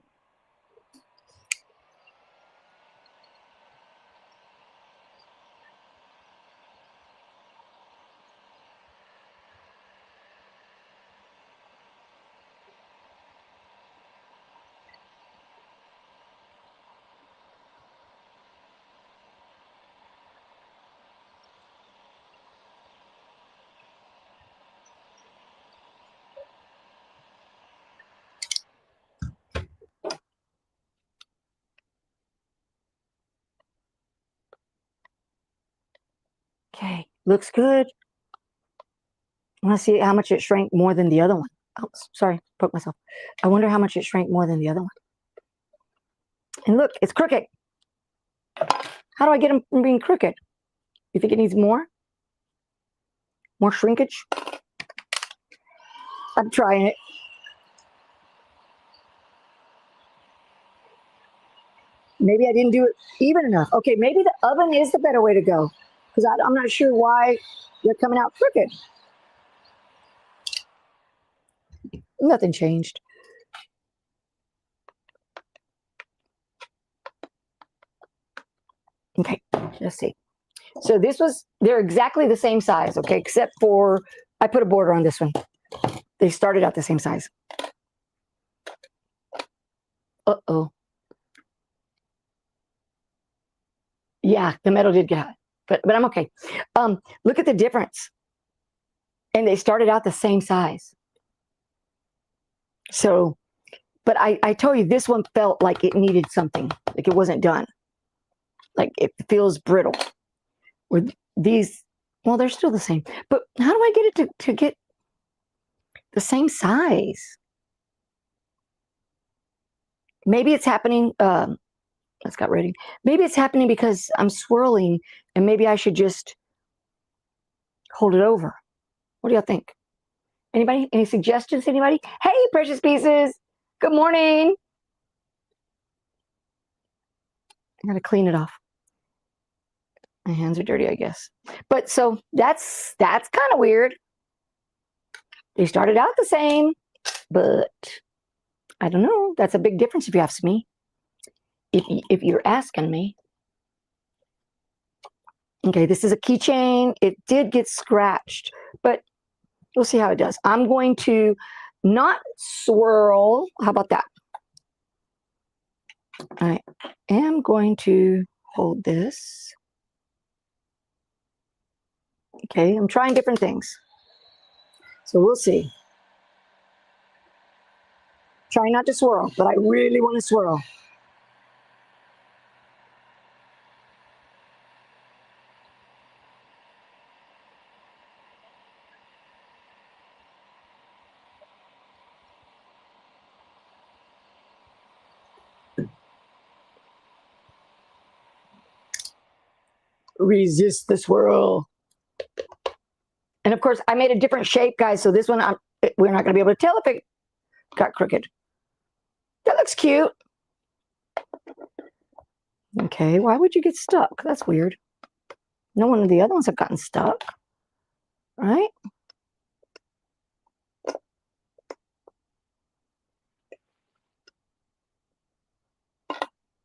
Speaker 1: Okay, looks good. I want to see how much it shrank more than the other one. Oh, sorry, poke myself. I wonder how much it shrank more than the other one. And look, it's crooked. How do I get them from being crooked? You think it needs more? More shrinkage? I'm trying it. Maybe I didn't do it even enough. Okay, maybe the oven is the better way to go, because I'm not sure why they're coming out crooked. Nothing changed. Okay, let's see. So they're exactly the same size, okay, except for I put a border on this one. They started out the same size. Uh-oh. Yeah, the metal did get hot, but I'm okay. Look at the difference. And they started out the same size. So, but I told you this one felt like it needed something, like it wasn't done. Like it feels brittle. With these, well, they're still the same. But how do I get it to get the same size? Maybe it's happening. Let's get ready. Maybe it's happening because I'm swirling, and maybe I should just hold it over. What do y'all think? Anybody? Any suggestions? Anybody? Hey, precious pieces. Good morning. I gotta clean it off. My hands are dirty, I guess. But so that's kind of weird. They started out the same, but I don't know. That's a big difference if you ask me. If you're asking me. Okay, this is a keychain. It did get scratched, but we'll see how it does. I'm going to not swirl. How about that? I am going to hold this. Okay, I'm trying different things. So we'll see. Try not to swirl, but I really want to swirl. Resist the swirl. And of course, I made a different shape, guys. So this one, we're not going to be able to tell if it got crooked. That looks cute. Okay, why would you get stuck? That's weird. No one of the other ones have gotten stuck, right?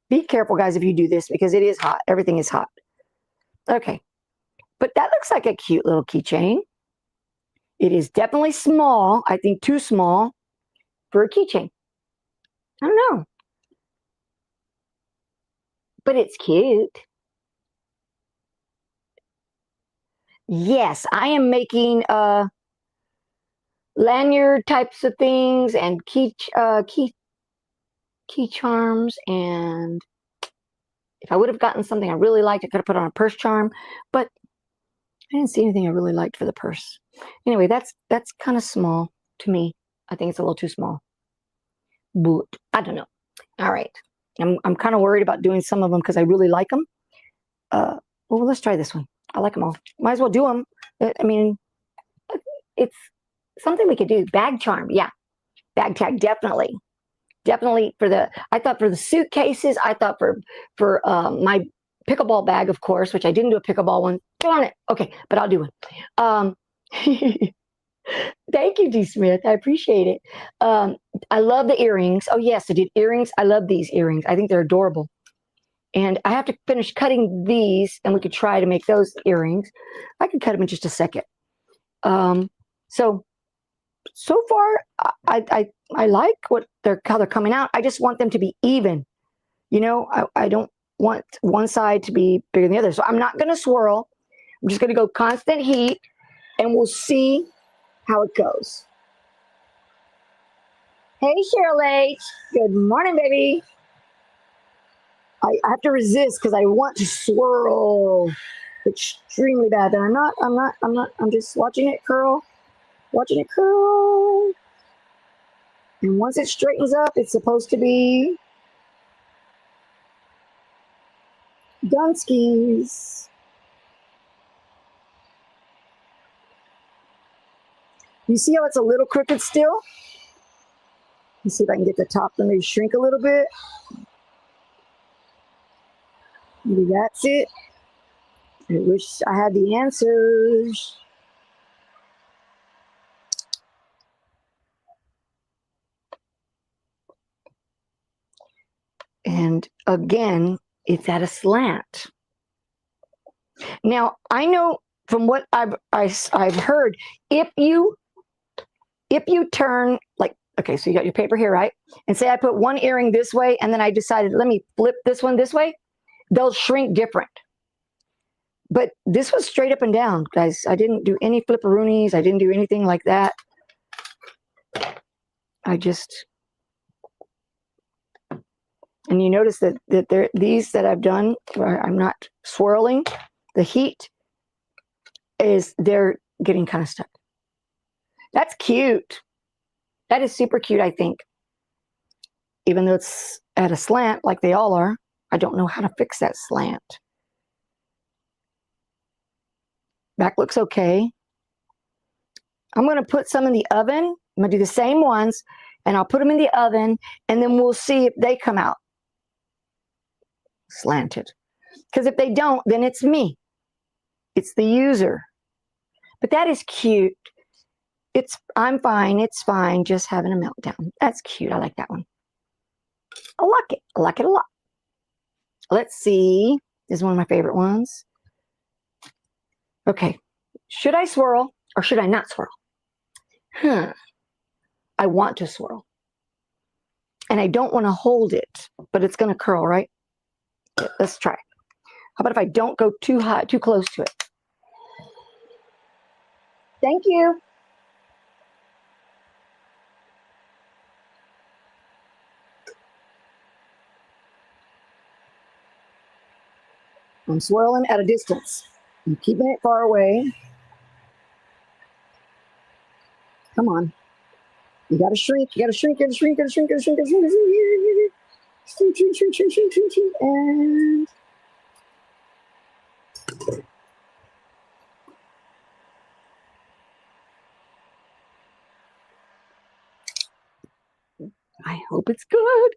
Speaker 1: Be careful, guys, if you do this, because it is hot. Everything is hot. Okay, but that looks like a cute little keychain. It is definitely small. I think too small for a keychain. I don't know. But it's cute. Yes, I am making lanyard types of things and key charms and If I would have gotten something I really liked, I could have put on a purse charm, but I didn't see anything I really liked for the purse. Anyway, that's kind of small to me. I think it's a little too small. But I don't know. All right. I'm kind of worried about doing some of them because I really like them. Well, let's try this one. I like them all. Might as well do them. I mean, it's something we could do. Bag charm. Yeah. Bag tag. Definitely. Definitely for the, I thought for the suitcases, I thought for my pickleball bag, of course, which I didn't do a pickleball one. Darn it. Okay, but I'll do one. Thank you, D. Smith. I appreciate it. I love the earrings. Oh, yes, I did earrings. I love these earrings. I think they're adorable. And I have to finish cutting these, and we could try to make those earrings. I can cut them in just a second. So far, I like how they're coming out. I just want them to be even. You know, I don't want one side to be bigger than the other. So I'm not going to swirl. I'm just going to go constant heat, and we'll see how it goes. Hey, Cheryl H. Good morning, baby. I have to resist because I want to swirl extremely bad. And I'm just watching it curl. Watching it curl. And once it straightens up, it's supposed to be Dunskies. You see how it's a little crooked still? Let's see if I can get the top to maybe shrink a little bit. Maybe that's it. I wish I had the answers. And again, it's at a slant. Now, I know from what I've heard, if you turn, like, okay, so you got your paper here, right? And say I put one earring this way, and then I decided, let me flip this one this way, they'll shrink different. But this was straight up and down, guys. I didn't do any flipperoonies. I didn't do anything like that. I just, and you notice that these that I've done, where I'm not swirling, the heat is, they're getting kind of stuck. That's cute. That is super cute, I think. Even though it's at a slant, like they all are, I don't know how to fix that slant. Back looks okay. I'm going to put some in the oven. I'm going to do the same ones, and I'll put them in the oven, and then we'll see if they come out slanted. Because if they don't, then it's me. It's the user. But that is cute. I'm fine. It's fine. Just having a meltdown. That's cute. I like that one. I like it. I like it a lot. Let's see. This is one of my favorite ones. Okay. Should I swirl or should I not swirl? I want to swirl. And I don't want to hold it, but it's going to curl, right? Okay, let's try. How about if I don't go too high, too close to it? Thank you. I'm swirling at a distance. I'm keeping it far away. Come on. You gotta shrink, you gotta shrink, you gotta shrink, you gotta shrink, you gotta shrink, you gotta shrink, shrink, shrink, shrink, shrink, shrink, shrink, shrink, and I hope it's good.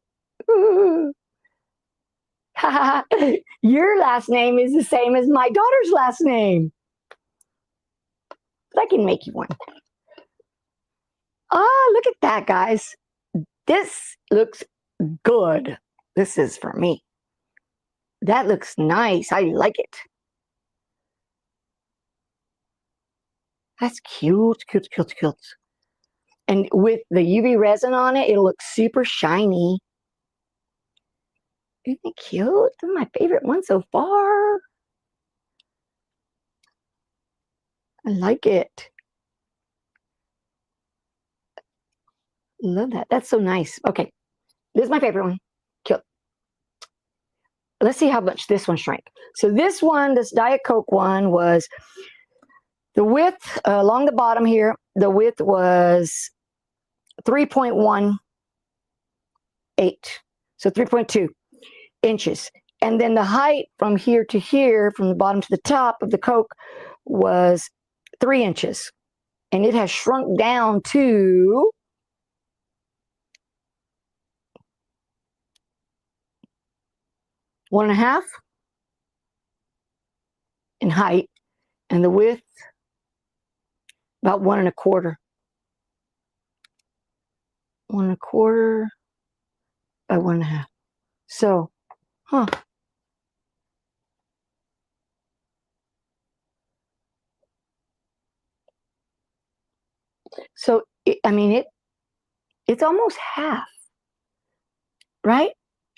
Speaker 1: Your last name is the same as my daughter's last name. But I can make you one. Ah, look at that, guys. This looks good. This is for me. That looks nice. I like it. That's cute, cute, cute, cute. And with the UV resin on it, it'll look super shiny. Isn't it cute? This is my favorite one so far. I like it. Love that. That's so nice. Okay. This is my favorite one. Cute. let's see how much this one shrank. So this one, this Diet Coke one, was the width along the bottom here. The width was 3.18, so 3.2 inches. And then the height from here to here, from the bottom to the top of the Coke, was 3 inches. And it has shrunk down to 1.5 in height, and the width about 1.25. 1.25 by 1.5. So, So, I mean, it's almost half, right?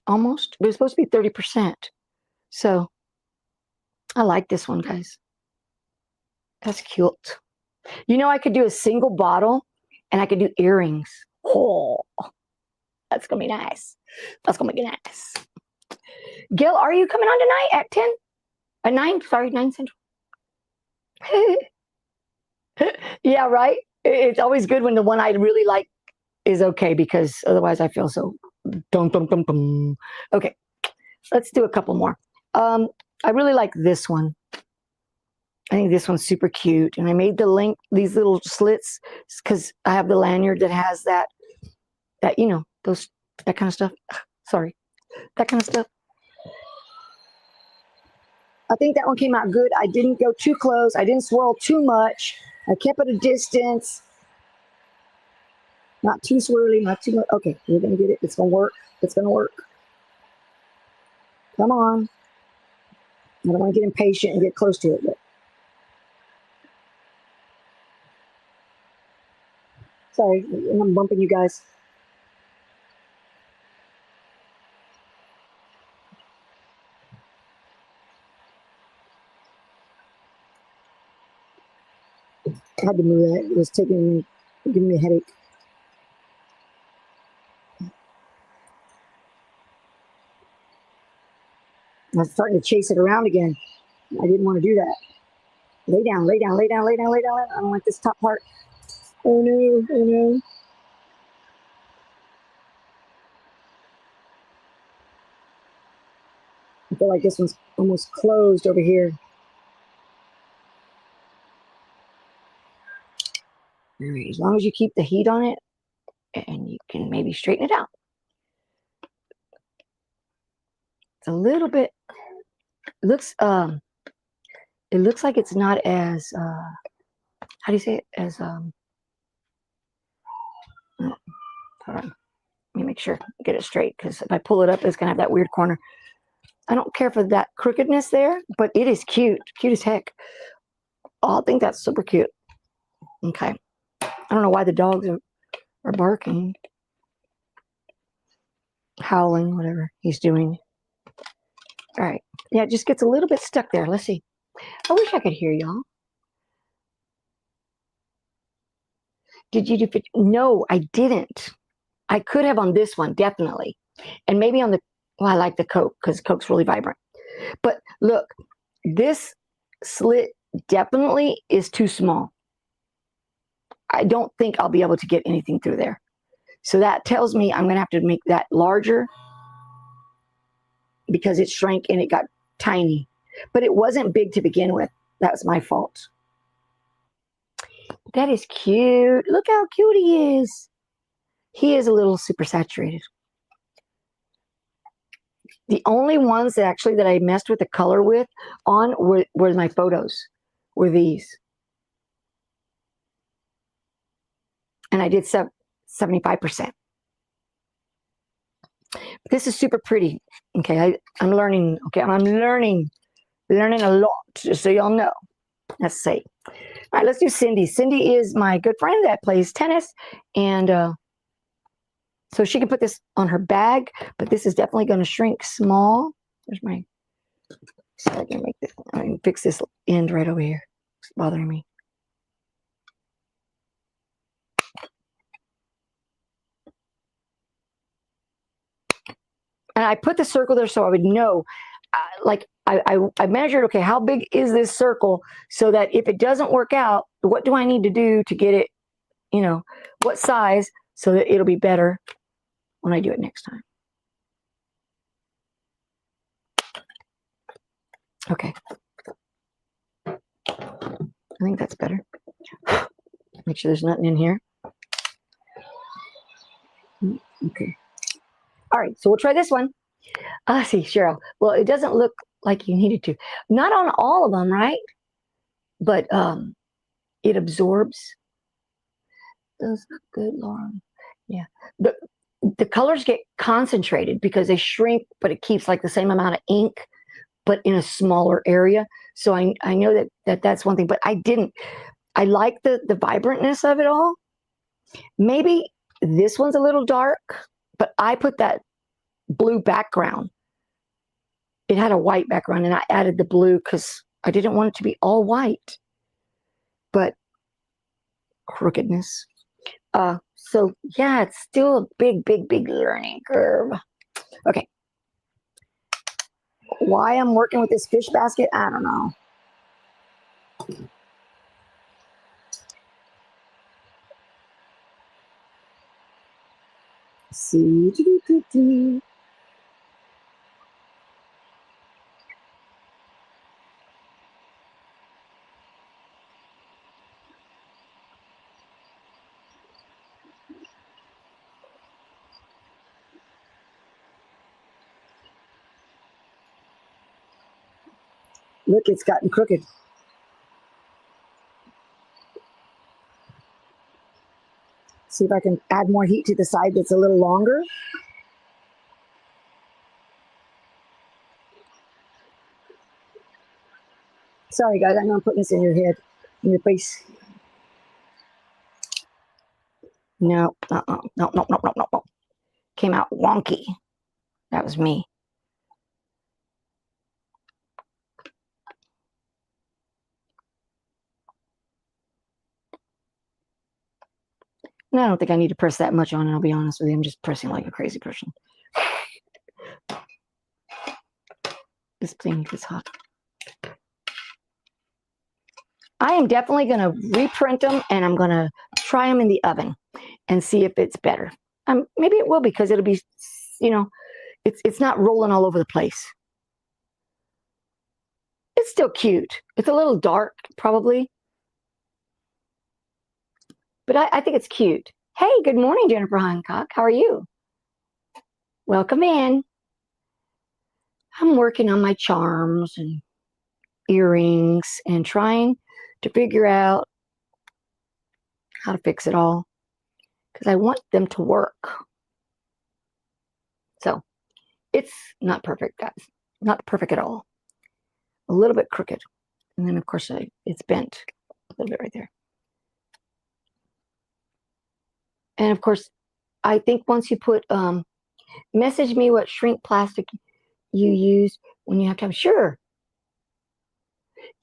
Speaker 1: Almost. But it's supposed to be 30%. So, I like this one, guys. That's cute. You know, I could do a single bottle, and I could do earrings. Oh, that's going to be nice. That's going to be nice. Gil, are you coming on tonight at 10? At 9? Sorry, 9 Central. Yeah, right? It's always good when the one I really like is okay, because otherwise I feel so dum dum dum dum. Okay, let's do a couple more. I really like this one. I think this one's super cute, and I made the link, these little slits, because I have the lanyard that has that you know, that kind of stuff. Sorry, that kind of stuff. I think that one came out good. I didn't go too close. I didn't swirl too much. I kept it a distance. Not too swirly, not too much. Okay, we're going to get it. It's going to work. It's going to work. Come on. I don't want to get impatient and get close to it. But... Sorry, I'm bumping you guys. I had to move that. It was giving me a headache. I was starting to chase it around again. I didn't want to do that. Lay down, lay down, lay down, lay down, lay down. I don't like this top part. Oh no, oh no. I feel like this one's almost closed over here. All right, as long as you keep the heat on it, and you can maybe straighten it out. It's a little bit, it looks like it's not as, how do you say it? As, hold on. Let me make sure, get it straight, because if I pull it up, it's going to have that weird corner. I don't care for that crookedness there, but it is cute. Cute as heck. Oh, I think that's super cute. Okay. I don't know why the dogs are barking. Howling, whatever he's doing. All right. Yeah, it just gets a little bit stuck there. Let's see. I wish I could hear y'all. Did you do? No, I didn't. I could have on this one, definitely. And maybe on the, well, I like the Coke, because Coke's really vibrant. But look, this slit definitely is too small. I don't think I'll be able to get anything through there. So that tells me I'm going to have to make that larger, because it shrank and it got tiny. But it wasn't big to begin with. That was my fault. That is cute. Look how cute he is. He is a little super saturated. The only ones that actually that I messed with the color with on were my photos, were these. And I did 75%. This is super pretty. Okay, I'm learning. Okay, I'm learning a lot, just so y'all know. Let's see. All right, let's do Cindy. Cindy is my good friend that plays tennis, and so she can put this on her bag, but this is definitely going to shrink small. There's my, so I can make this, I can fix this end right over here. It's bothering me. And I put the circle there so I would know, like I measured, okay, how big is this circle so that if it doesn't work out, what do I need to do to get it, you know, what size so that it'll be better when I do it next time. Okay. I think that's better. Make sure there's nothing in here. Okay. All right, so we'll try this one. See, Cheryl. Well, it doesn't look like you needed to. Not on all of them, right? But it absorbs. Those look good, Lauren. Yeah. The colors get concentrated because they shrink, but it keeps like the same amount of ink, but in a smaller area. So I know that's one thing, but I didn't. I like the vibrantness of it all. Maybe this one's a little dark, but I put that blue background. It had a white background, and I added the blue because I didn't want it to be all white. But crookedness. So yeah, it's still a big learning curve. Okay. Why I'm working with this fish basket, I don't know. See. Look, it's gotten crooked. See if I can add more heat to the side that's a little longer. Sorry, guys, I know I'm putting this in your head, in your face. No. Came out wonky. That was me. No, I don't think I need to press that much on it, I'll be honest with you. I'm just pressing like a crazy person. This thing is hot. I am definitely going to reprint them, and I'm going to try them in the oven and see if it's better. Maybe it will, because it'll be, you know, it's not rolling all over the place. It's still cute. It's a little dark, probably. But I think it's cute. Hey, good morning, Jennifer Hancock. How are you? Welcome in. I'm working on my charms and earrings and trying to figure out how to fix it all, because I want them to work. So it's not perfect, guys. Not perfect at all. A little bit crooked. And then, of course, it's bent a little bit right there. And, of course, I think once you put, message me what shrink plastic you use when you have time. Sure.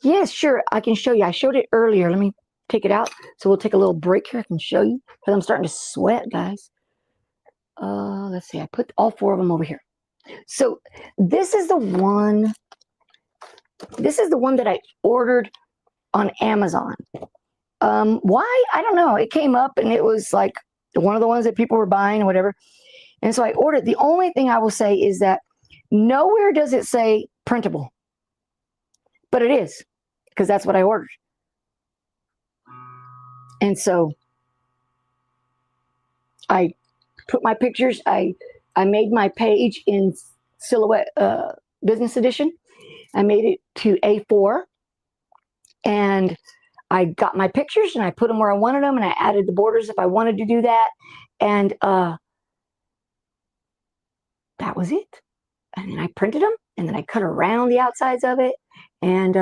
Speaker 1: Yes, sure. I can show you. I showed it earlier. Let me take it out. So we'll take a little break here. I can show you, because I'm starting to sweat, guys. Let's see. I put all 4 of them over here. So this is the one. This is the one that I ordered on Amazon. Why? I don't know. It came up and it was like one of the ones that people were buying or whatever. And so I ordered. The only thing I will say is that nowhere does it say printable. But it is, because that's what I ordered. And so I put my pictures. I made my page in Silhouette Business Edition. I made it to A4. And I got my pictures and I put them where I wanted them, and I added the borders if I wanted to do that. And that was it. And then I printed them, and then I cut around the outsides of it. And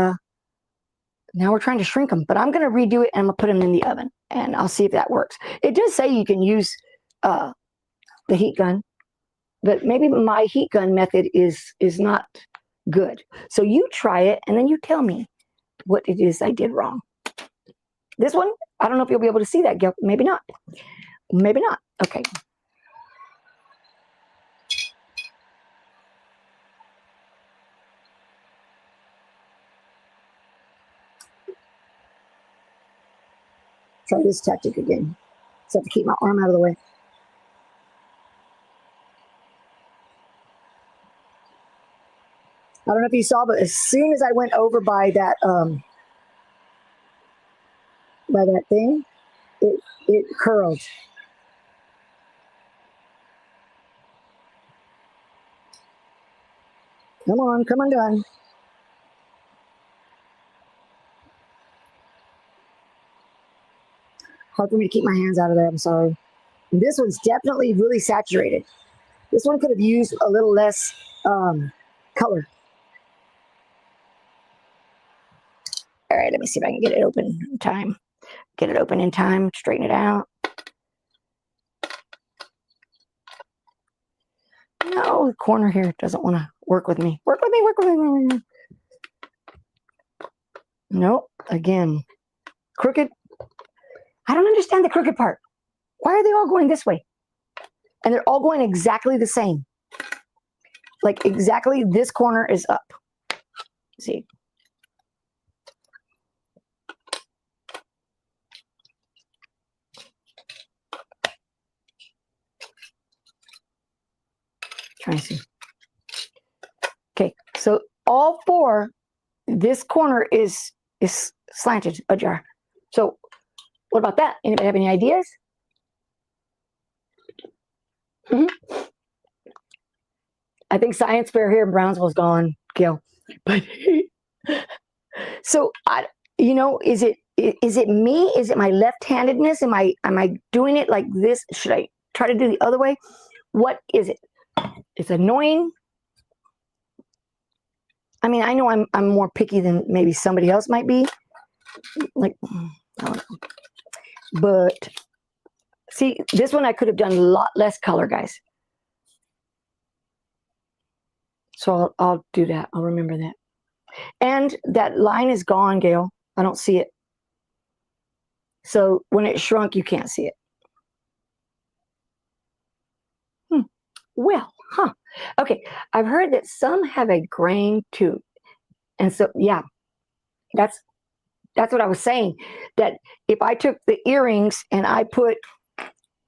Speaker 1: now we're trying to shrink them. But I'm going to redo it, and I'm going to put them in the oven. And I'll see if that works. It does say you can use the heat gun. But maybe my heat gun method is not good. So you try it, and then you tell me what it is I did wrong. This one, I don't know if you'll be able to see that, Gil. Maybe not. Maybe not. Okay. try this tactic again. Just have to keep my arm out of the way. I don't know if you saw, but as soon as I went over by that thing, it curled. Come on, come undone. Hard for me to keep my hands out of there, I'm sorry. And this one's definitely really saturated. This one could have used a little less color. All right, let me see if I can get it open in time. Get it open in time, straighten it out. No, the corner here doesn't want to work with me. Work with me, work with me. Nope, again, crooked. I don't understand the crooked part. Why are they all going this way? And they're all going exactly the same. Like exactly this corner is up. See? Trying to see. Okay, so all four, this corner is slanted ajar. So what about that? Anybody have any ideas? I think science fair here in Brownsville is gone, Gail. But so is it me? Is it my left-handedness? Am I doing it like this? Should I try to do the other way? What is it? It's annoying. I mean, I know I'm more picky than maybe somebody else might be. Like, I don't know. But see, this one I could have done a lot less color, guys. So I'll do that. I'll remember that. And that line is gone, Gail. I don't see it. So when it shrunk, you can't see it. Well, okay. I've heard that some have a grain too. And so, yeah, that's what I was saying. That if I took the earrings and I put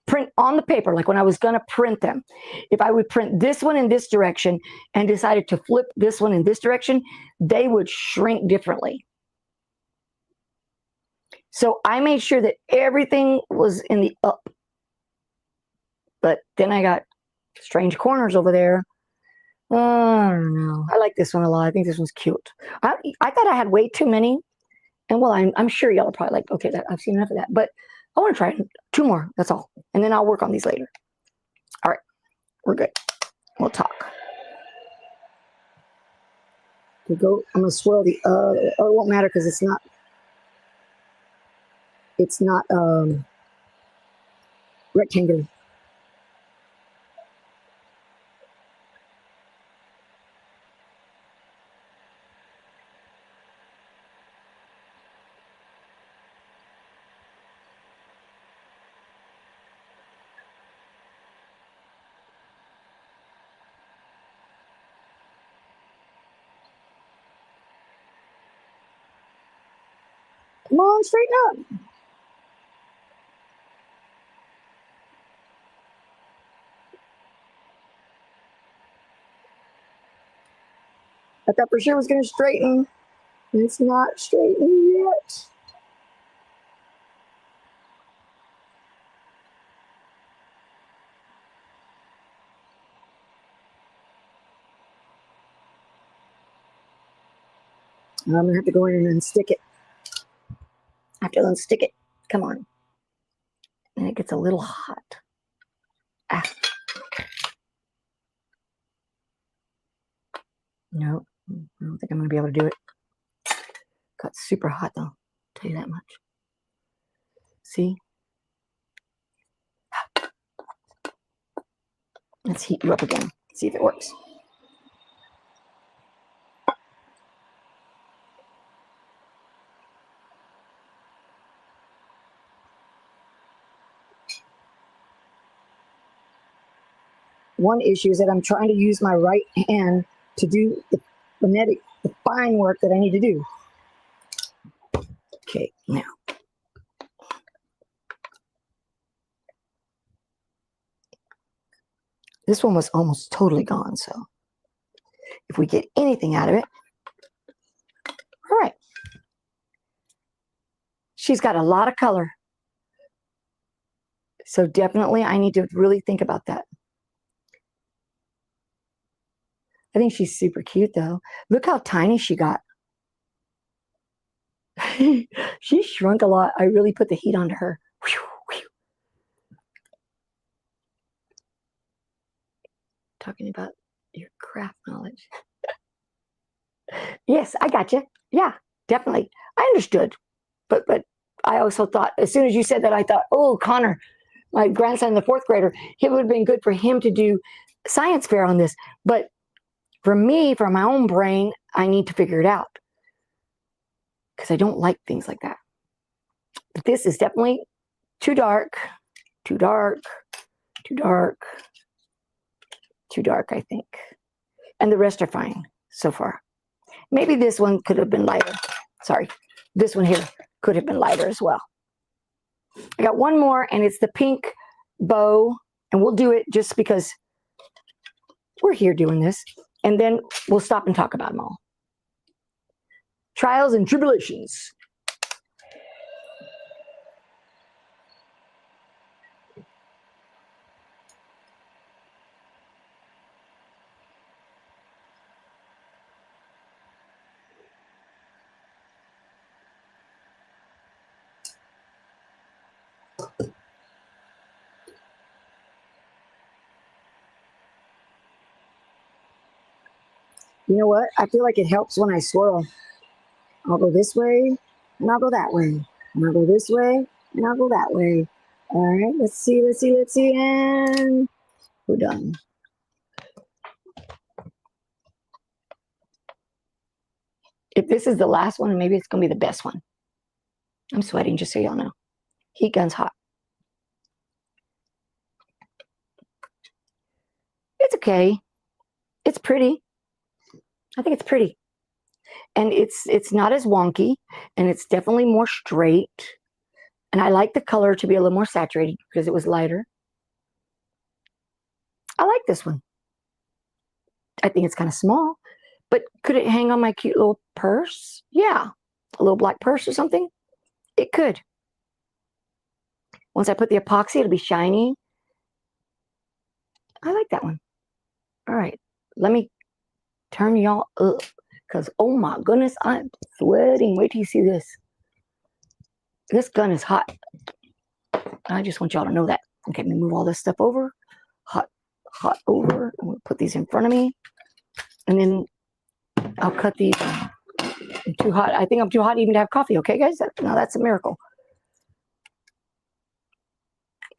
Speaker 1: print on the paper, like when I was going to print them, if I would print this one in this direction and decided to flip this one in this direction, they would shrink differently. So I made sure that everything was in the up. But then I got strange corners over there. I don't know. I like this one a lot. I think this one's cute. I thought I had way too many. And well, I'm sure y'all are probably like, okay, I've seen enough of that. But I want to try 2 more. That's all. And then I'll work on these later. All right. We're good. We'll talk. I'm going to swirl the, it won't matter because it's not rectangular. Come on, straighten up. I thought for sure it was going to straighten. It's not straightened yet. I'm going to have to go in and unstick it. I have to unstick it. Come on. And it gets a little hot. No, I don't think I'm going to be able to do it. Got super hot though, I'll tell you that much. See? Let's heat you up again. See if it works. One issue is that I'm trying to use my right hand to do the fine work that I need to do. Okay, now. This one was almost totally gone, so if we get anything out of it, all right. She's got a lot of color. So definitely I need to really think about that. I think she's super cute though. Look how tiny she got. She shrunk a lot. I really put the heat onto her. Whew, whew. Talking about your craft knowledge. Yes, I got you. Yeah, definitely. I understood. But I also thought, as soon as you said that, I thought, oh, Connor, my grandson, the 4th grader, it would have been good for him to do science fair on this. But for me, for my own brain, I need to figure it out. Because I don't like things like that. But this is definitely too dark, too dark, too dark, too dark, I think. And the rest are fine so far. Maybe this one could have been lighter. Sorry, this one here could have been lighter as well. I got one more, and it's the pink bow, and we'll do it just because we're here doing this, and then we'll stop and talk about them all. Trials and tribulations. You know what? I feel like it helps when I swirl. I'll go this way, and I'll go that way. And I'll go this way, and I'll go that way. All right, let's see, and we're done. If this is the last one, maybe it's going to be the best one. I'm sweating, just so y'all know. Heat gun's hot. It's okay. It's pretty. I think it's pretty. And it's not as wonky, and it's definitely more straight. And I like the color to be a little more saturated because it was lighter. I like this one. I think it's kind of small, but could it hang on my cute little purse? Yeah, a little black purse or something. It could. Once I put the epoxy, it'll be shiny. I like that one. All right, let me turn y'all up because, oh my goodness, I'm sweating. Wait till you see this. This gun is hot. I just want y'all to know that. Okay, let me move all this stuff over. Hot over. I'm going to put these in front of me. And then I'll cut these. I'm too hot. I think I'm too hot even to have coffee. Okay, guys? Now that's a miracle.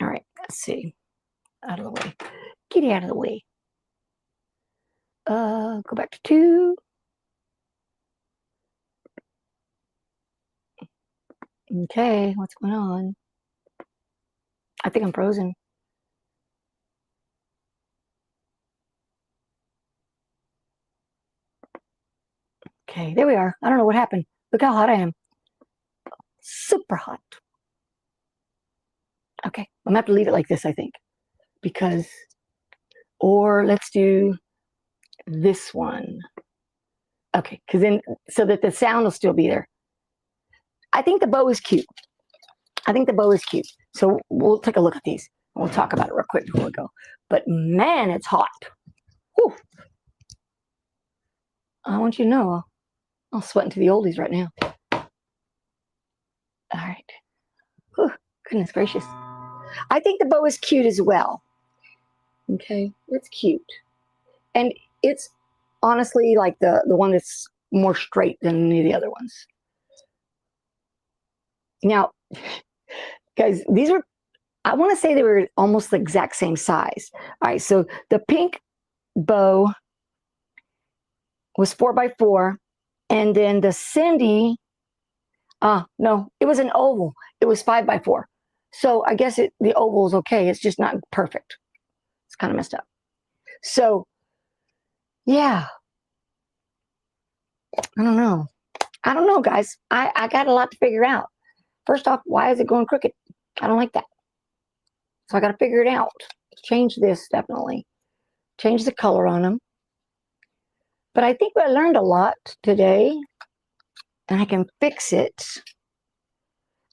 Speaker 1: All right, let's see. Out of the way. Get out of the way. Go back to 2. Okay, what's going on? I think I'm frozen. Okay, there we are. I don't know what happened. Look how hot I am. Super hot. Okay, I'm gonna have to leave it like this, I think. Because, or let's do this one. Okay, because then, so that the sound will still be there. I think the bow is cute. I think the bow is cute. So we'll take a look at these. We'll talk about it real quick before we go. But man, it's hot. Whew. I want you to know, I'm sweating to the oldies right now. All right. Whew. Goodness gracious. I think the bow is cute as well. Okay, it's cute. And it's honestly like the one that's more straight than any of the other ones. Now, guys, these were, I want to say they were almost the exact same size. All right, so the pink bow was 4x4, and then the Cindy, no, it was an oval. It was 5x4. So I guess the oval is okay. It's just not perfect. It's kind of messed up. So, yeah. I don't know. I don't know, guys. I got a lot to figure out. First off, why is it going crooked? I don't like that. So I got to figure it out. Change this, definitely. change the color on them. But I think I learned a lot today, and I can fix it.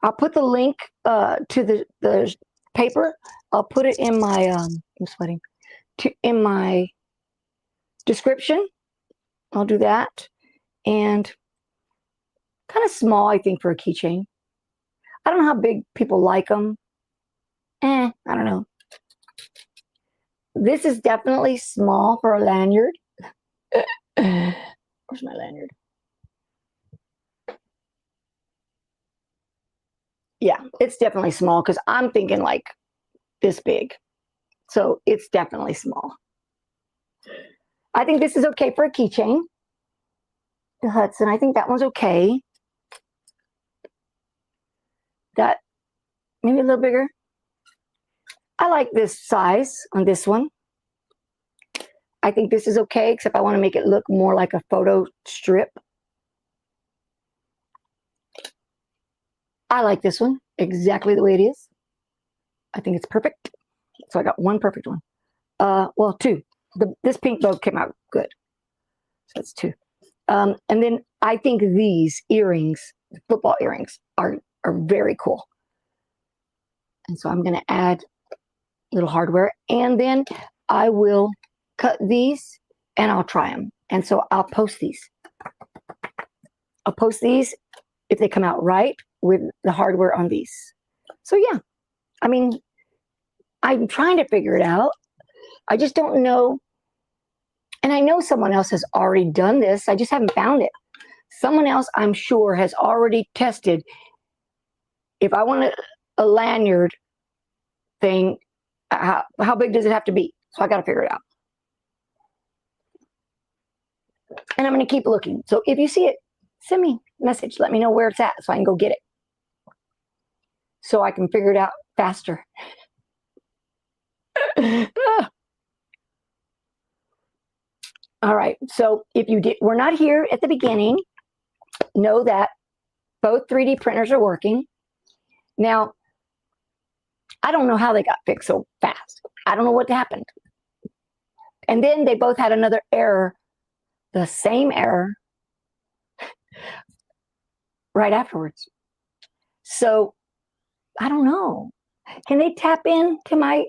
Speaker 1: I'll put the link to the paper. I'll put it in my, I'm sweating, in my description. I'll do that. And kind of small, I think, for a keychain. I don't know how big people like them. I don't know. This is definitely small for a lanyard. Where's my lanyard? Yeah, it's definitely small because I'm thinking like this big. So it's definitely small. I think this is okay for a keychain. The Hudson, I think that one's okay. That, maybe a little bigger. I like this size on this one. I think this is okay, except I want to make it look more like a photo strip. I like this one exactly the way it is. I think it's perfect. So I got one perfect one. Well, two. This pink bow came out good. So that's two. And then I think these earrings, football earrings, are very cool. And so I'm going to add little hardware. And then I will cut these and I'll try them. And so I'll post these. I'll post these if they come out right with the hardware on these. So yeah, I mean, I'm trying to figure it out. I just don't know. And I know someone else has already done this. I just haven't found it. Someone else, I'm sure, has already tested. If I want a lanyard thing, how big does it have to be? So I got to figure it out. And I'm going to keep looking. So if you see it, send me a message. Let me know where it's at so I can go get it. So I can figure it out faster. All right. So if you were not here at the beginning, know that both 3D printers are working. Now, I don't know how they got fixed so fast. I don't know what happened. And then they both had another error, the same error, right afterwards. So I don't know. Can they tap into my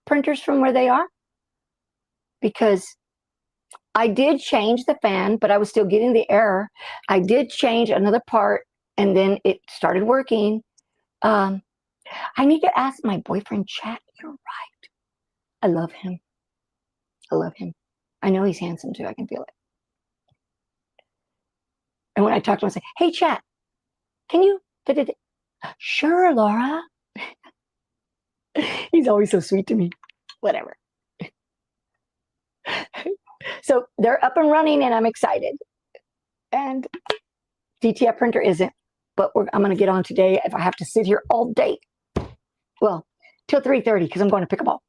Speaker 1: printers from where they are? Because I did change the fan, but I was still getting the error. I did change another part, and then it started working. I need to ask my boyfriend, Chat. You're right. I love him. I love him. I know he's handsome, too. I can feel it. And when I talk to him, I say, hey, Chat, can you? Sure, Laura. He's always so sweet to me. Whatever. So they're up and running, and I'm excited. And DTF printer isn't, but I'm going to get on today if I have to sit here all day. Well, till 3:30 because I'm going to pickleball.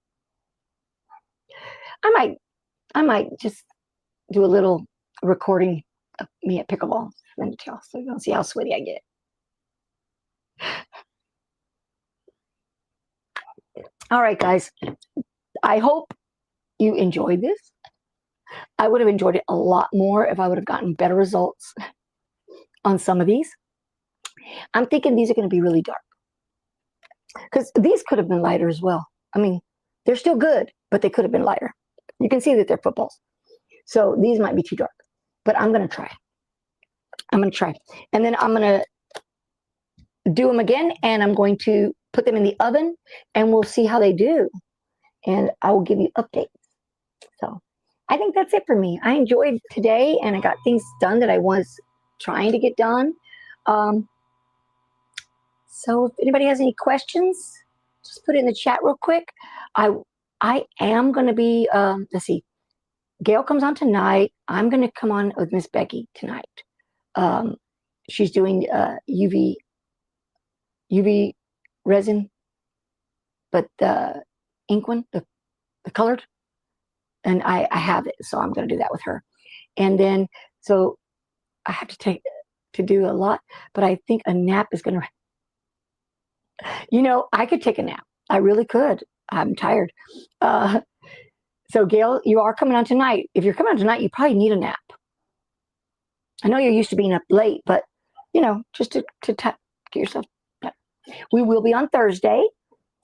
Speaker 1: I might just do a little recording of me at pickleball, send it to y'all so you can see how sweaty I get. All right, guys. I hope you enjoyed this. I would have enjoyed it a lot more if I would have gotten better results on some of these. I'm thinking these are going to be really dark. Because these could have been lighter as well. I mean, they're still good, but they could have been lighter. You can see that they're footballs. So these might be too dark. But I'm going to try. I'm going to try. And then I'm going to do them again, and I'm going to put them in the oven, and we'll see how they do. And I will give you updates. So I think that's it for me. I enjoyed today, and I got things done that I was trying to get done. So if anybody has any questions, just put it in the chat real quick. I am going to be, let's see, Gail comes on tonight. I'm going to come on with Miss Becky tonight. She's doing UV resin, but the ink one, the colored, and I have it, so I'm going to do that with her. And then, so I have to do a lot, but I think a nap is going to, I could take a nap. I really could. I'm tired. So Gail, you are coming on tonight. If you're coming on tonight, you probably need a nap. I know you're used to being up late, but you know, just to get yourself. We will be on Thursday.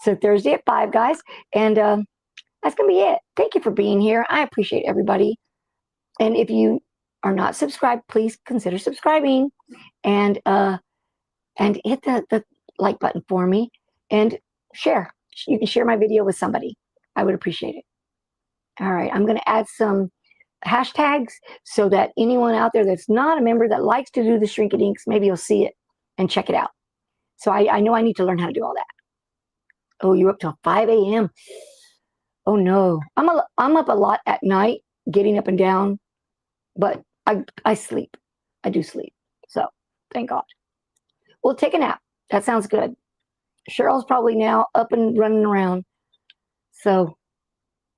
Speaker 1: So Thursday at 5, guys. And that's going to be it. Thank you for being here. I appreciate everybody. And if you are not subscribed, please consider subscribing and hit the like button for me and share. You can share my video with somebody. I would appreciate it. All right. I'm going to add some hashtags so that anyone out there that's not a member that likes to do the shrinky dinks, maybe you'll see it and check it out. So I know I need to learn how to do all that. Oh, you're up till 5 a.m. Oh no, I'm up a lot at night, getting up and down, but I sleep. I do sleep. So thank God. We'll take a nap. That sounds good. Cheryl's probably now up and running around. So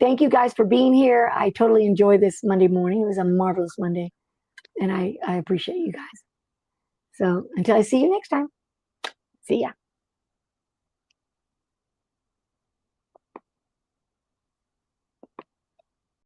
Speaker 1: thank you guys for being here. I totally enjoyed this Monday morning. It was a marvelous Monday, and I appreciate you guys. So until I see you next time. See ya.